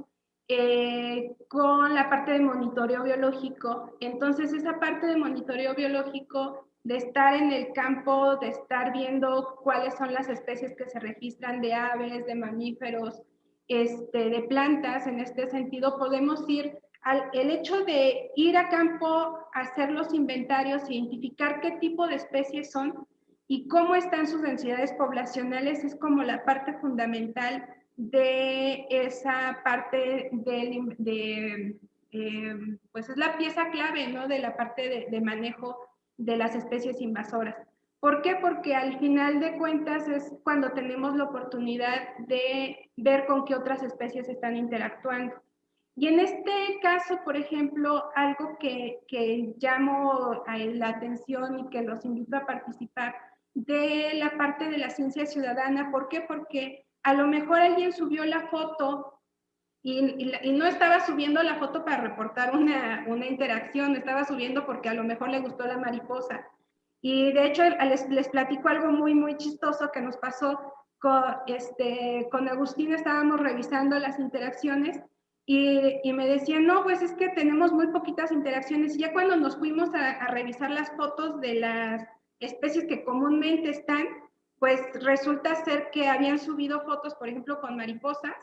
con la parte de monitoreo biológico. Entonces, esa parte de monitoreo biológico, de estar en el campo, de estar viendo cuáles son las especies que se registran de aves, de mamíferos, de plantas, en este sentido, podemos ir el hecho de ir a campo, hacer los inventarios, identificar qué tipo de especies son y cómo están sus densidades poblacionales es como la parte fundamental de esa parte pues es la pieza clave, ¿no? De la parte de manejo de las especies invasoras. ¿Por qué? Porque al final de cuentas es cuando tenemos la oportunidad de ver con qué otras especies están interactuando. Y en este caso, por ejemplo, algo que llamo la atención y que los invito a participar de la parte de la ciencia ciudadana. ¿Por qué? Porque a lo mejor alguien subió la foto y no estaba subiendo la foto para reportar una interacción, estaba subiendo porque a lo mejor le gustó la mariposa. Y de hecho les platico algo muy chistoso que nos pasó con Agustín. Estábamos revisando las interacciones y me decían, no, pues es que tenemos muy poquitas interacciones. Y ya cuando nos fuimos a revisar las fotos de las especies que comúnmente están, pues resulta ser que habían subido fotos, por ejemplo, con mariposas,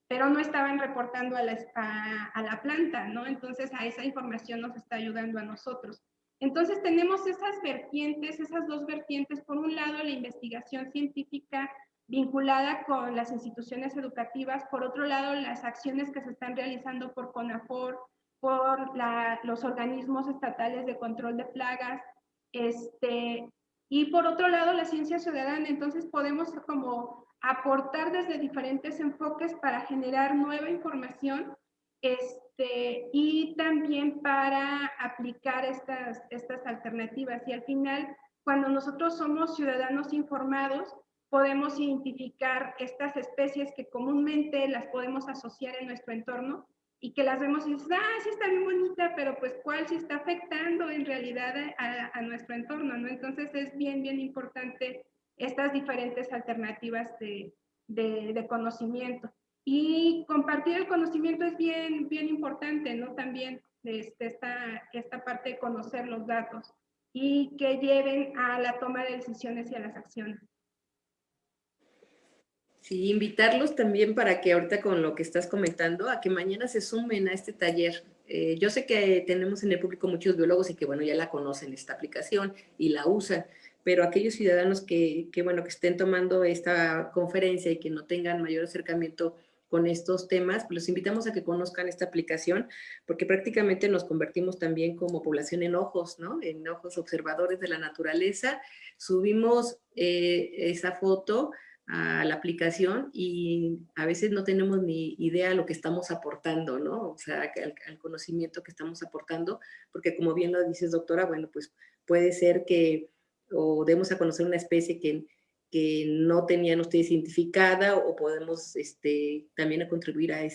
pero no estaban reportando a la planta, ¿no? Entonces a esa información nos está ayudando a nosotros. Entonces tenemos esas vertientes, esas dos vertientes. Por un lado, la investigación científica vinculada con las instituciones educativas, por otro lado, las acciones que se están realizando por CONAFOR, por los organismos estatales de control de plagas, Y por otro lado, la ciencia ciudadana, entonces podemos como aportar desde diferentes enfoques para generar nueva información, y también para aplicar estas alternativas. Y al final, cuando nosotros somos ciudadanos informados, podemos identificar estas especies que comúnmente las podemos asociar en nuestro entorno y que las vemos y dices, ah, sí está bien bonita, pero pues cuál sí está afectando en realidad a nuestro entorno, ¿no? Entonces es bien, bien importante estas diferentes alternativas de conocimiento. Y compartir el conocimiento es bien, bien importante, ¿no? También esta parte de conocer los datos y que lleven a la toma de decisiones y a las acciones. Sí, invitarlos también para que ahorita con lo que estás comentando, a que mañana se sumen a este taller. Yo sé que tenemos en el público muchos biólogos y que, bueno, ya la conocen esta aplicación y la usan, pero aquellos ciudadanos bueno, que estén tomando esta conferencia y que no tengan mayor acercamiento con estos temas, pues los invitamos a que conozcan esta aplicación, porque prácticamente nos convertimos también como población en ojos, ¿no? En ojos observadores de la naturaleza. Subimos esa foto a la aplicación y a veces no tenemos ni idea de lo que estamos aportando, ¿no? O sea, al conocimiento que estamos aportando, porque como bien lo dices, doctora, bueno, pues puede ser que o demos a conocer una especie que no tenían ustedes identificada o podemos también a contribuir al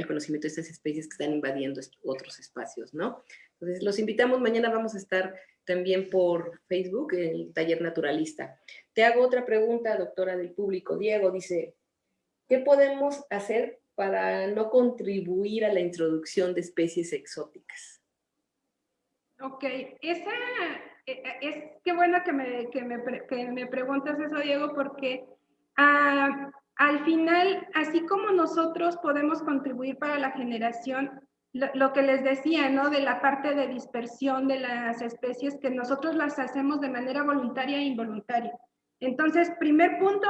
conocimiento de estas especies que están invadiendo otros espacios, ¿no? Entonces, los invitamos, mañana vamos a estar también por Facebook, el taller naturalista. Te hago otra pregunta, doctora del público. Diego dice, ¿qué podemos hacer para no contribuir a la introducción de especies exóticas? Ok, qué bueno que me preguntas eso, Diego, porque al final, así como nosotros podemos contribuir para la generación, lo que les decía, ¿no? De la parte de dispersión de las especies, que nosotros las hacemos de manera voluntaria e involuntaria. Entonces, primer punto,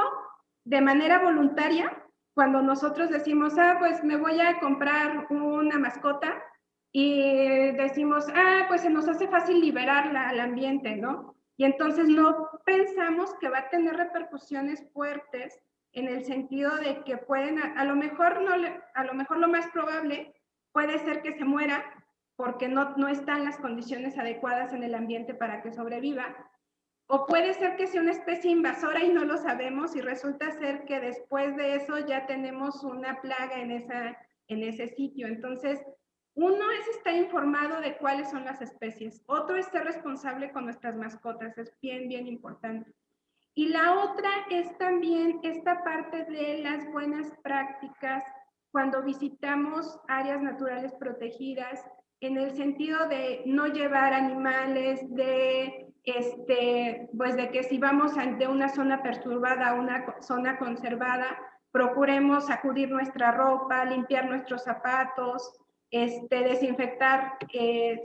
de manera voluntaria, cuando nosotros decimos, pues me voy a comprar una mascota, y decimos, pues se nos hace fácil liberarla al ambiente, ¿no? Y entonces no pensamos que va a tener repercusiones fuertes en el sentido de que pueden, a lo mejor lo más probable puede ser que se muera porque no están las condiciones adecuadas en el ambiente para que sobreviva, o puede ser que sea una especie invasora y no lo sabemos y resulta ser que después de eso ya tenemos una plaga en ese sitio. Entonces, uno es estar informado de cuáles son las especies, otro es ser responsable con nuestras mascotas, es bien, bien importante. Y la otra es también esta parte de las buenas prácticas cuando visitamos áreas naturales protegidas, en el sentido de no llevar animales, pues de que si vamos de una zona perturbada a una zona conservada, procuremos sacudir nuestra ropa, limpiar nuestros zapatos, desinfectar.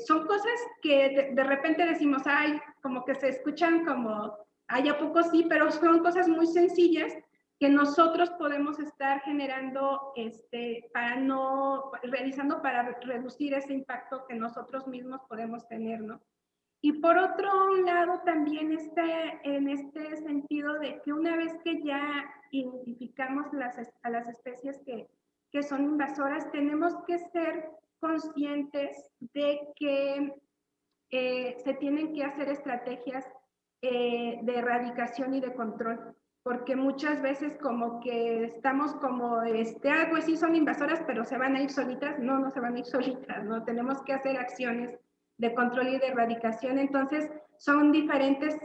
Son cosas que de repente decimos, ay, como que se escuchan como, ay, ¿a poco sí? Pero son cosas muy sencillas que nosotros podemos estar generando, realizando para reducir ese impacto que nosotros mismos podemos tener, ¿no? Y por otro lado, también en este sentido de que una vez que ya identificamos a las especies que son invasoras, tenemos que ser conscientes de que se tienen que hacer estrategias de erradicación y de control, porque muchas veces como que estamos como, pues sí son invasoras, pero se van a ir solitas. No se van a ir solitas, ¿no? Tenemos que hacer acciones de control y de erradicación. Entonces, son diferentes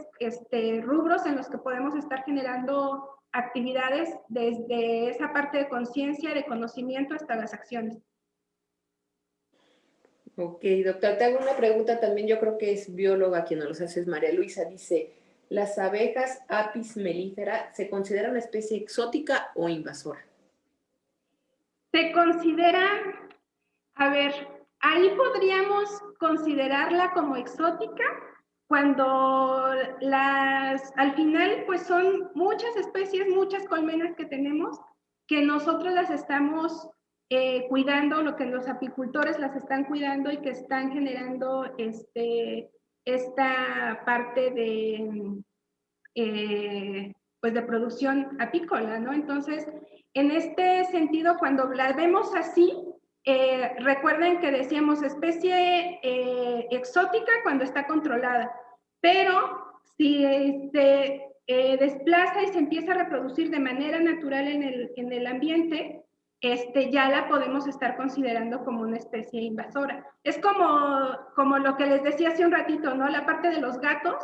rubros en los que podemos estar generando actividades desde esa parte de conciencia, de conocimiento, hasta las acciones. Ok, doctor, te hago una pregunta también, yo creo que es bióloga quien nos los hace, es María Luisa, dice, ¿las abejas Apis mellifera se considera una especie exótica o invasora? Se considera, a ver, ahí podríamos considerarla como exótica cuando al final pues son muchas especies, muchas colmenas que tenemos, que nosotros las estamos cuidando, lo que los apicultores las están cuidando y que están generando esta parte de, pues de producción apícola, ¿no? Entonces, en este sentido, cuando la vemos así, recuerden que decíamos especie exótica cuando está controlada, pero si se desplaza y se empieza a reproducir de manera natural en el ambiente, ya la podemos estar considerando como una especie invasora. Es como lo que les decía hace un ratito, ¿no? La parte de los gatos,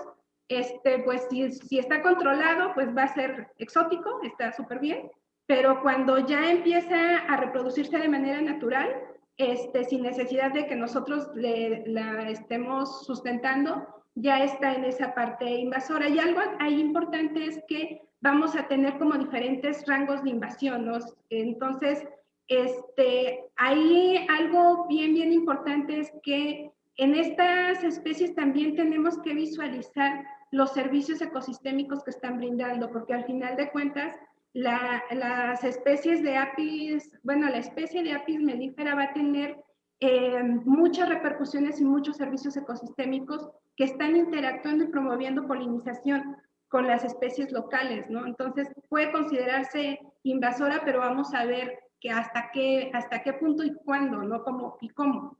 pues si está controlado, pues va a ser exótico, está súper bien, pero cuando ya empieza a reproducirse de manera natural, sin necesidad de que nosotros la estemos sustentando, ya está en esa parte invasora. Y algo ahí importante es que vamos a tener como diferentes rangos de invasión, ¿no? Entonces, ahí algo bien importante es que en estas especies también tenemos que visualizar los servicios ecosistémicos que están brindando, porque al final de cuentas, las especies de apis, bueno, la especie de apis melífera va a tener muchas repercusiones y muchos servicios ecosistémicos que están interactuando y promoviendo polinización con las especies locales, ¿no? Entonces puede considerarse invasora, pero vamos a ver que hasta qué punto y cuándo, ¿no? ¿Cómo y cómo?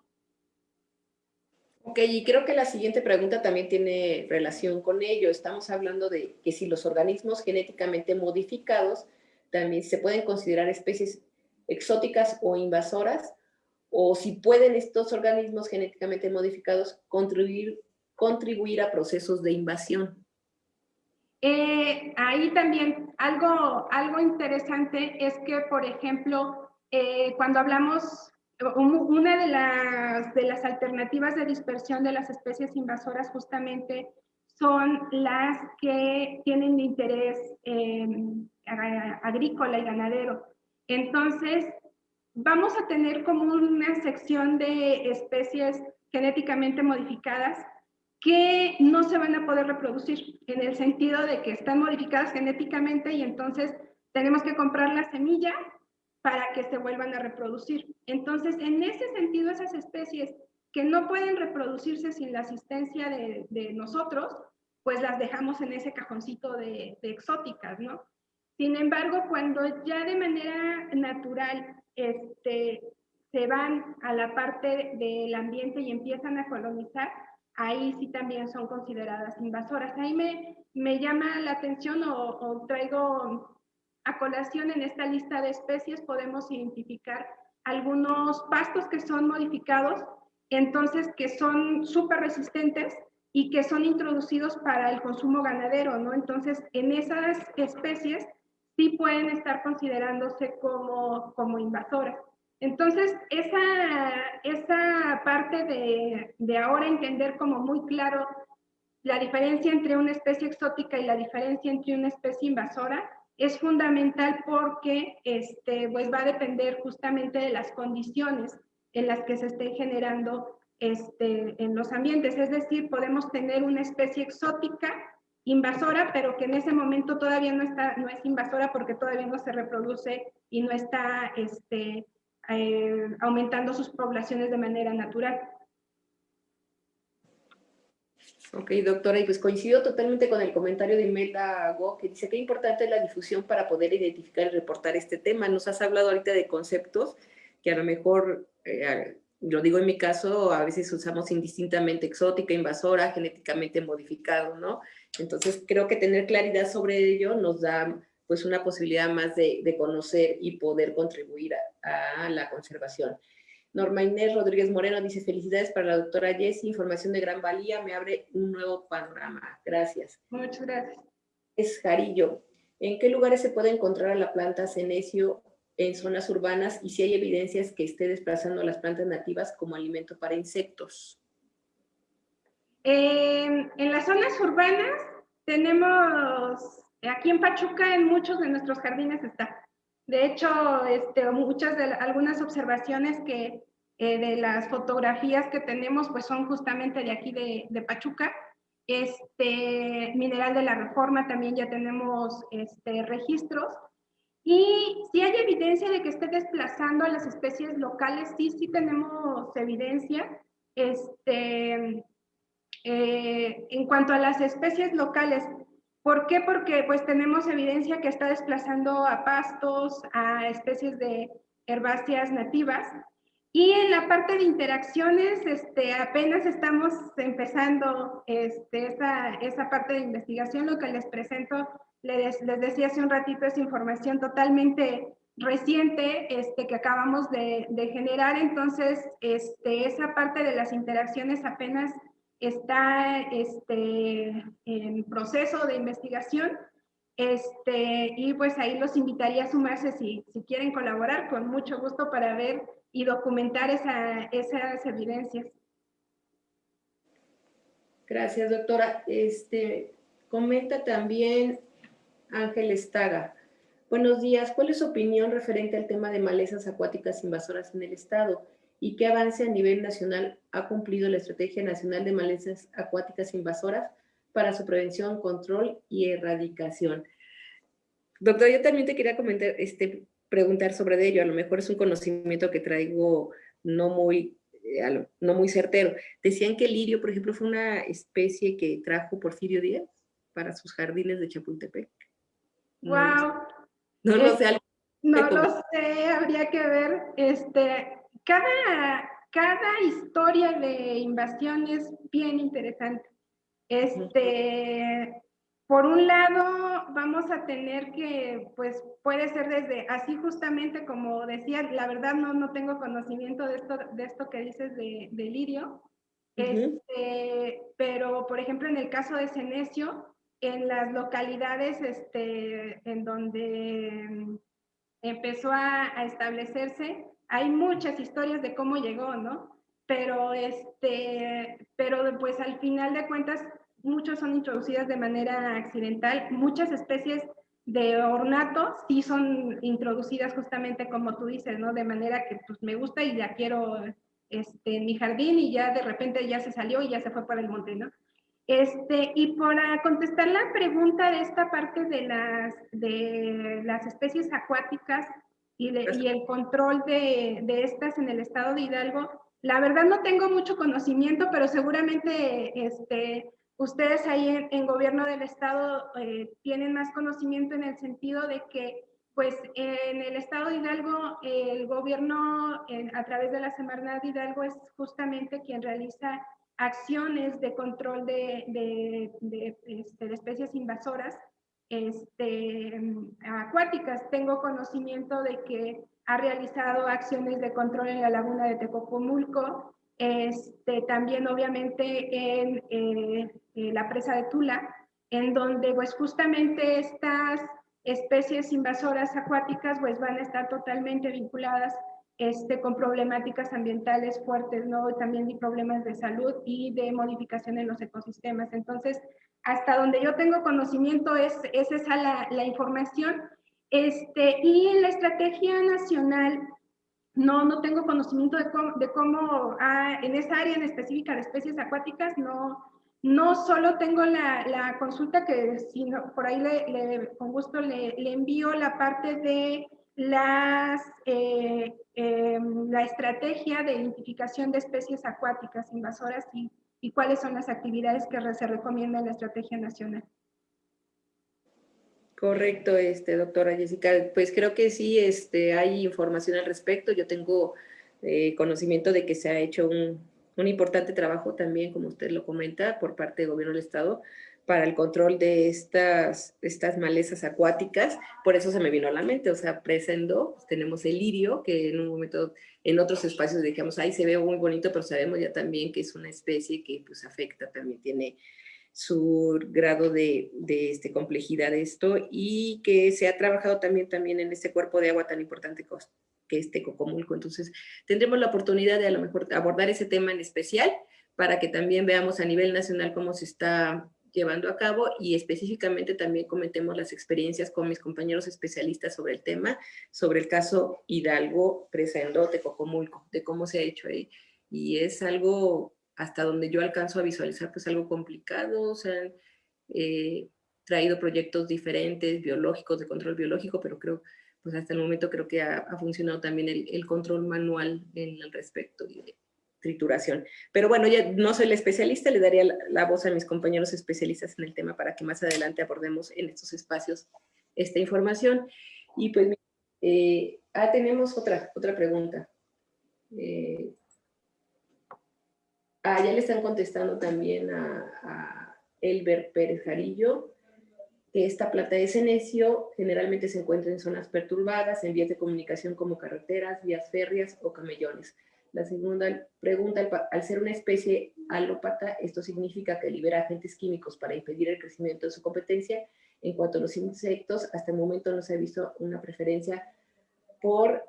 Ok, y creo que la siguiente pregunta también tiene relación con ello. Estamos hablando de que si los organismos genéticamente modificados también se pueden considerar especies exóticas o invasoras, o si pueden estos organismos genéticamente modificados contribuir a procesos de invasión. Ahí también algo interesante es que, por ejemplo, cuando hablamos, una de las alternativas de dispersión de las especies invasoras justamente son las que tienen interés agrícola y ganadero. Entonces, vamos a tener como una sección de especies genéticamente modificadas que no se van a poder reproducir, en el sentido de que están modificadas genéticamente y entonces tenemos que comprar la semilla para que se vuelvan a reproducir. Entonces, en ese sentido, esas especies que no pueden reproducirse sin la asistencia de nosotros, pues las dejamos en ese cajoncito de exóticas, ¿no? Sin embargo, cuando ya de manera natural se van a la parte del ambiente y empiezan a colonizar, ahí sí también son consideradas invasoras. Ahí me llama la atención o traigo a colación en esta lista de especies, podemos identificar algunos pastos que son modificados, entonces que son súper resistentes y que son introducidos para el consumo ganadero, ¿no? Entonces, en esas especies sí pueden estar considerándose como invasoras. Entonces, esa parte de ahora entender como muy claro la diferencia entre una especie exótica y la diferencia entre una especie invasora es fundamental porque pues va a depender justamente de las condiciones en las que se estén generando en los ambientes. Es decir, podemos tener una especie exótica invasora, pero que en ese momento todavía no es invasora porque todavía no se reproduce y no está aumentando sus poblaciones de manera natural. Ok, doctora, y pues coincido totalmente con el comentario de Imelda Go, que dice que importante es la difusión para poder identificar y reportar este tema. Nos has hablado ahorita de conceptos que a lo mejor, lo digo en mi caso, a veces usamos indistintamente exótica, invasora, genéticamente modificado, ¿no? Entonces, creo que tener claridad sobre ello nos da pues una posibilidad más de conocer y poder contribuir a la conservación. Norma Inés Rodríguez Moreno dice, felicidades para la doctora Jessie, información de gran valía, me abre un nuevo panorama. Gracias. Muchas gracias. Es Jarillo. ¿En qué lugares se puede encontrar a la planta senecio en zonas urbanas y si hay evidencias que esté desplazando a las plantas nativas como alimento para insectos? En las zonas urbanas tenemos, aquí en Pachuca, en muchos de nuestros jardines está. De hecho, algunas observaciones que de las fotografías que tenemos, pues son justamente de aquí de Pachuca. Mineral de la Reforma también ya tenemos registros. Y si hay evidencia de que esté desplazando a las especies locales, sí tenemos evidencia. En cuanto a las especies locales, ¿por qué? Porque pues tenemos evidencia que está desplazando a pastos, a especies de herbáceas nativas. Y en la parte de interacciones, apenas estamos empezando esa parte de investigación. Lo que les presento, les decía hace un ratito, es información totalmente reciente que acabamos de generar. Entonces, esa parte de las interacciones apenas está en proceso de investigación. Y pues ahí los invitaría a sumarse si quieren colaborar, con mucho gusto, para ver y documentar esas evidencias. Gracias, doctora. Comenta también Ángel Estaga. Buenos días. ¿Cuál es su opinión referente al tema de malezas acuáticas invasoras en el Estado? ¿Y qué avance a nivel nacional ha cumplido la Estrategia Nacional de Malezas Acuáticas Invasoras para su prevención, control y erradicación? Doctor, yo también te quería comentar, preguntar sobre ello. A lo mejor es un conocimiento que traigo no muy, no muy certero. Decían que el lirio, por ejemplo, fue una especie que trajo Porfirio Díaz para sus jardines de Chapultepec. ¡Wow! No lo sé. No lo sé, habría que ver. Cada historia de invasión es bien interesante. Por un lado, vamos a tener que, pues, puede ser desde, así justamente como decía, la verdad no tengo conocimiento de esto que dices de lirio, pero, por ejemplo, en el caso de Senecio, en las localidades en donde empezó a establecerse, hay muchas historias de cómo llegó, ¿no? Pero pues al final de cuentas, muchos son introducidas de manera accidental. Muchas especies de ornato sí son introducidas justamente como tú dices, ¿no? De manera que pues me gusta y la quiero en mi jardín, y ya de repente ya se salió y ya se fue para el monte, ¿no? Y para contestar la pregunta de esta parte de las especies acuáticas y el control de estas en el estado de Hidalgo, la verdad no tengo mucho conocimiento, pero seguramente ustedes ahí en gobierno del estado tienen más conocimiento, en el sentido de que pues en el estado de Hidalgo el gobierno a través de la Semarnat de Hidalgo es justamente quien realiza acciones de control de especies invasoras acuáticas. Tengo conocimiento de que ha realizado acciones de control en la laguna de Tecocomulco, también obviamente en la presa de Tula, en donde pues justamente estas especies invasoras acuáticas pues van a estar totalmente vinculadas con problemáticas ambientales fuertes, ¿no? También hay problemas de salud y de modificación en los ecosistemas. Entonces, hasta donde yo tengo conocimiento es esa la información. Y en la estrategia nacional, no tengo conocimiento de cómo en esa área en específica de especies acuáticas, no solo tengo la consulta, que sino por ahí con gusto le envío la parte de la estrategia de identificación de especies acuáticas invasoras y cuáles son las actividades que se recomiendan en la estrategia nacional. Correcto, doctora Jessica. Pues creo que sí, hay información al respecto. Yo tengo conocimiento de que se ha hecho un importante trabajo también, como usted lo comenta, por parte del gobierno del estado para el control de estas malezas acuáticas. Por eso se me vino a la mente, o sea, presendo, pues, tenemos el lirio, que en un momento, en otros espacios dijimos, ahí se ve muy bonito, pero sabemos ya también que es una especie que pues afecta, también tiene su grado de complejidad de esto, y que se ha trabajado también en este cuerpo de agua tan importante que es Tecocomulco. Entonces, tendremos la oportunidad de a lo mejor abordar ese tema en especial para que también veamos a nivel nacional cómo se está llevando a cabo, y específicamente también comentemos las experiencias con mis compañeros especialistas sobre el tema, sobre el caso Hidalgo, Presendo, Tecocomulco, de cómo se ha hecho ahí. Y es algo, hasta donde yo alcanzo a visualizar, pues algo complicado. Se han traído proyectos diferentes, biológicos, de control biológico, pero creo, pues hasta el momento creo que ha funcionado también el control manual en el respecto, trituración. Pero bueno, ya no soy la especialista, le daría la voz a mis compañeros especialistas en el tema para que más adelante abordemos en estos espacios esta información. Y pues tenemos otra pregunta. Ya le están contestando también a Elber Pérez Jarillo, que esta planta de senecio generalmente se encuentra en zonas perturbadas, en vías de comunicación como carreteras, vías férreas o camellones. La segunda pregunta, al ser una especie alópata, esto significa que libera agentes químicos para impedir el crecimiento de su competencia. En cuanto a los insectos, hasta el momento no se ha visto una preferencia por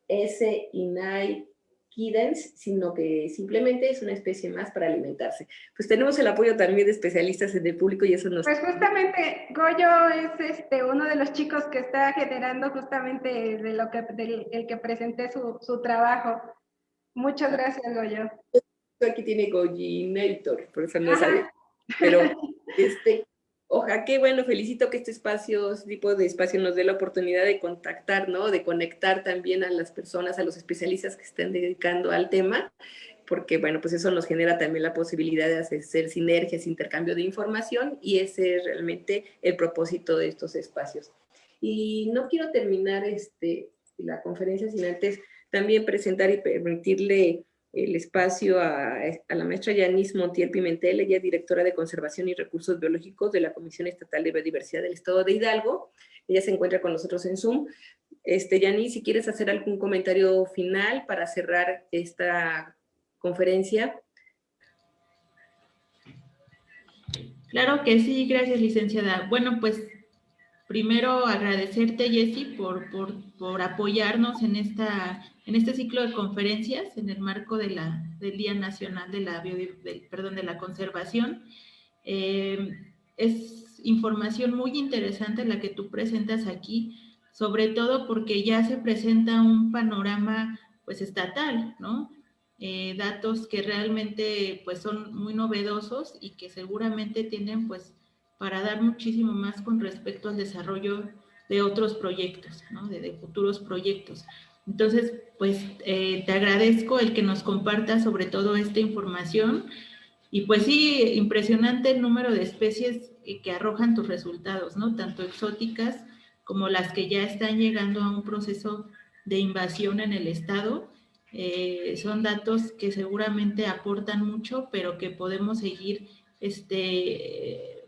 S. inaequidens, sino que simplemente es una especie más para alimentarse. Pues tenemos el apoyo también de especialistas en el público y eso nos... Pues justamente Goyo es uno de los chicos que está generando justamente el que presenté su trabajo. Muchas gracias, Goyo. Aquí tiene Goyinator, por eso no sabe. Pero ojalá, qué bueno, felicito que este tipo de espacio nos dé la oportunidad de contactar, ¿no? De conectar también a las personas, a los especialistas que estén dedicando al tema, porque, bueno, pues eso nos genera también la posibilidad de hacer sinergias, intercambio de información, y ese es realmente el propósito de estos espacios. Y no quiero terminar la conferencia sin antes también presentar y permitirle el espacio a la maestra Yanis Montiel Pimentel. Ella es directora de Conservación y Recursos Biológicos de la Comisión Estatal de Biodiversidad del Estado de Hidalgo. Ella se encuentra con nosotros en Zoom. Yanis, si quieres hacer algún comentario final para cerrar esta conferencia. Claro que sí, gracias, licenciada. Bueno, pues primero agradecerte, Jessy, por apoyarnos en este ciclo de conferencias en el marco del Día Nacional de la Conservación. Es información muy interesante la que tú presentas aquí, sobre todo porque ya se presenta un panorama pues estatal, ¿no? Datos que realmente pues son muy novedosos y que seguramente tienen pues para dar muchísimo más con respecto al desarrollo de otros proyectos, ¿no? de futuros proyectos. Entonces, pues te agradezco el que nos compartas sobre todo esta información y pues sí, impresionante el número de especies que arrojan tus resultados, ¿no? Tanto exóticas como las que ya están llegando a un proceso de invasión en el estado. Son datos que seguramente aportan mucho, pero que podemos seguir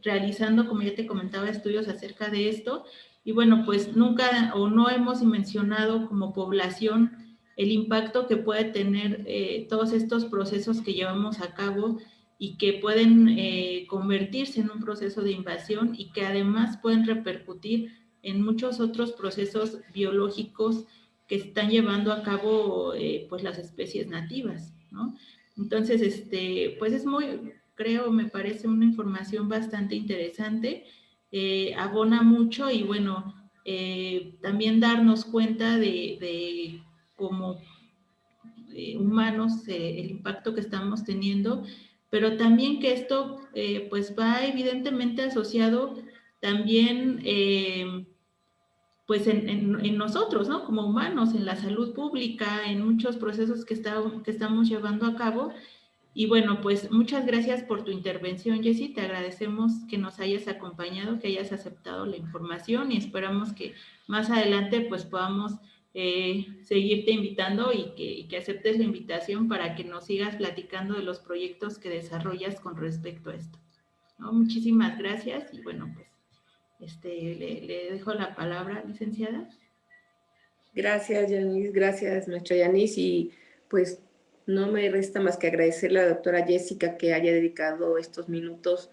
realizando, como ya te comentaba, estudios acerca de esto. Y bueno, pues nunca o no hemos mencionado como población el impacto que puede tener todos estos procesos que llevamos a cabo y que pueden convertirse en un proceso de invasión y que además pueden repercutir en muchos otros procesos biológicos que están llevando a cabo pues las especies nativas, ¿no? Entonces, pues es me parece una información bastante interesante, abona mucho y bueno, también darnos cuenta de como humanos el impacto que estamos teniendo, pero también que esto pues va evidentemente asociado también pues en nosotros, ¿no? Como humanos, en la salud pública, en muchos procesos que estamos llevando a cabo. Y bueno, pues muchas gracias por tu intervención, Jessy. Te agradecemos que nos hayas acompañado, que hayas aceptado la información y esperamos que más adelante pues podamos seguirte invitando y que aceptes la invitación para que nos sigas platicando de los proyectos que desarrollas con respecto a esto, ¿no? Muchísimas gracias y bueno, pues le dejo la palabra, licenciada. Gracias, Yanis, gracias, maestra Yanis, y pues no me resta más que agradecerle a la doctora Jessica que haya dedicado estos minutos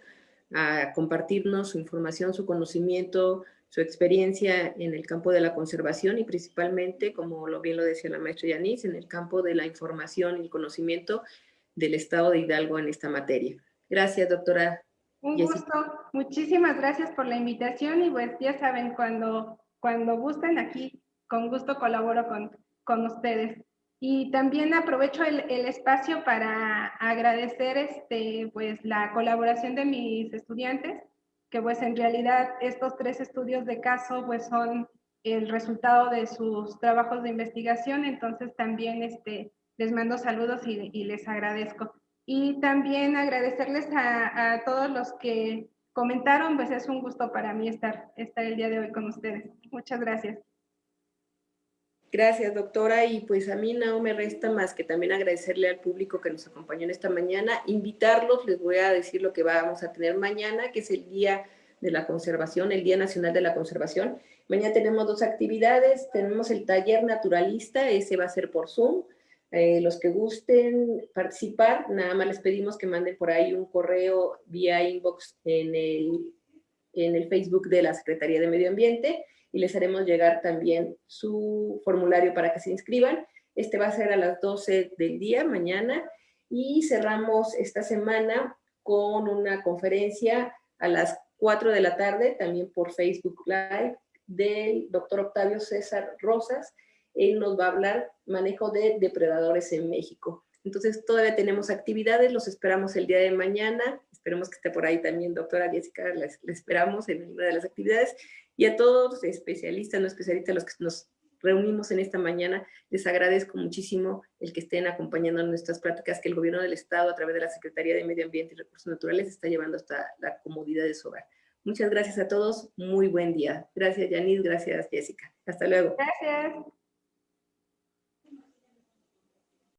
a compartirnos su información, su conocimiento, su experiencia en el campo de la conservación y principalmente, como bien lo decía la maestra Yanis, en el campo de la información y conocimiento del Estado de Hidalgo en esta materia. Gracias, doctora. Un gusto, muchísimas gracias por la invitación y pues ya saben, cuando gusten aquí, con gusto colaboro con ustedes. Y también aprovecho el espacio para agradecer pues la colaboración de mis estudiantes, que pues en realidad estos 3 estudios de caso pues son el resultado de sus trabajos de investigación, entonces también les mando saludos y les agradezco. Y también agradecerles a todos los que comentaron, pues es un gusto para mí estar el día de hoy con ustedes. Muchas gracias. Gracias, doctora. Y pues a mí no me resta más que también agradecerle al público que nos acompañó en esta mañana, invitarlos, les voy a decir lo que vamos a tener mañana, que es el Día de la Conservación, el Día Nacional de la Conservación. Mañana tenemos 2 actividades, tenemos el taller naturalista, ese va a ser por Zoom. Los que gusten participar, nada más les pedimos que manden por ahí un correo vía inbox en el Facebook de la Secretaría de Medio Ambiente y les haremos llegar también su formulario para que se inscriban. Este va a ser a las 12 del día, mañana, y cerramos esta semana con una conferencia a las 4 de la tarde, también por Facebook Live, del doctor Octavio César Rosas. Él nos va a hablar manejo de depredadores en México. Entonces, todavía tenemos actividades, los esperamos el día de mañana. Esperemos que esté por ahí también, doctora Jessica, la esperamos en una de las actividades. Y a todos, especialistas, no especialistas, los que nos reunimos en esta mañana, les agradezco muchísimo el que estén acompañando nuestras pláticas que el Gobierno del Estado, a través de la Secretaría de Medio Ambiente y Recursos Naturales, está llevando hasta la comodidad de su hogar. Muchas gracias a todos, muy buen día. Gracias, Yanis, gracias, Jessica. Hasta luego. Gracias.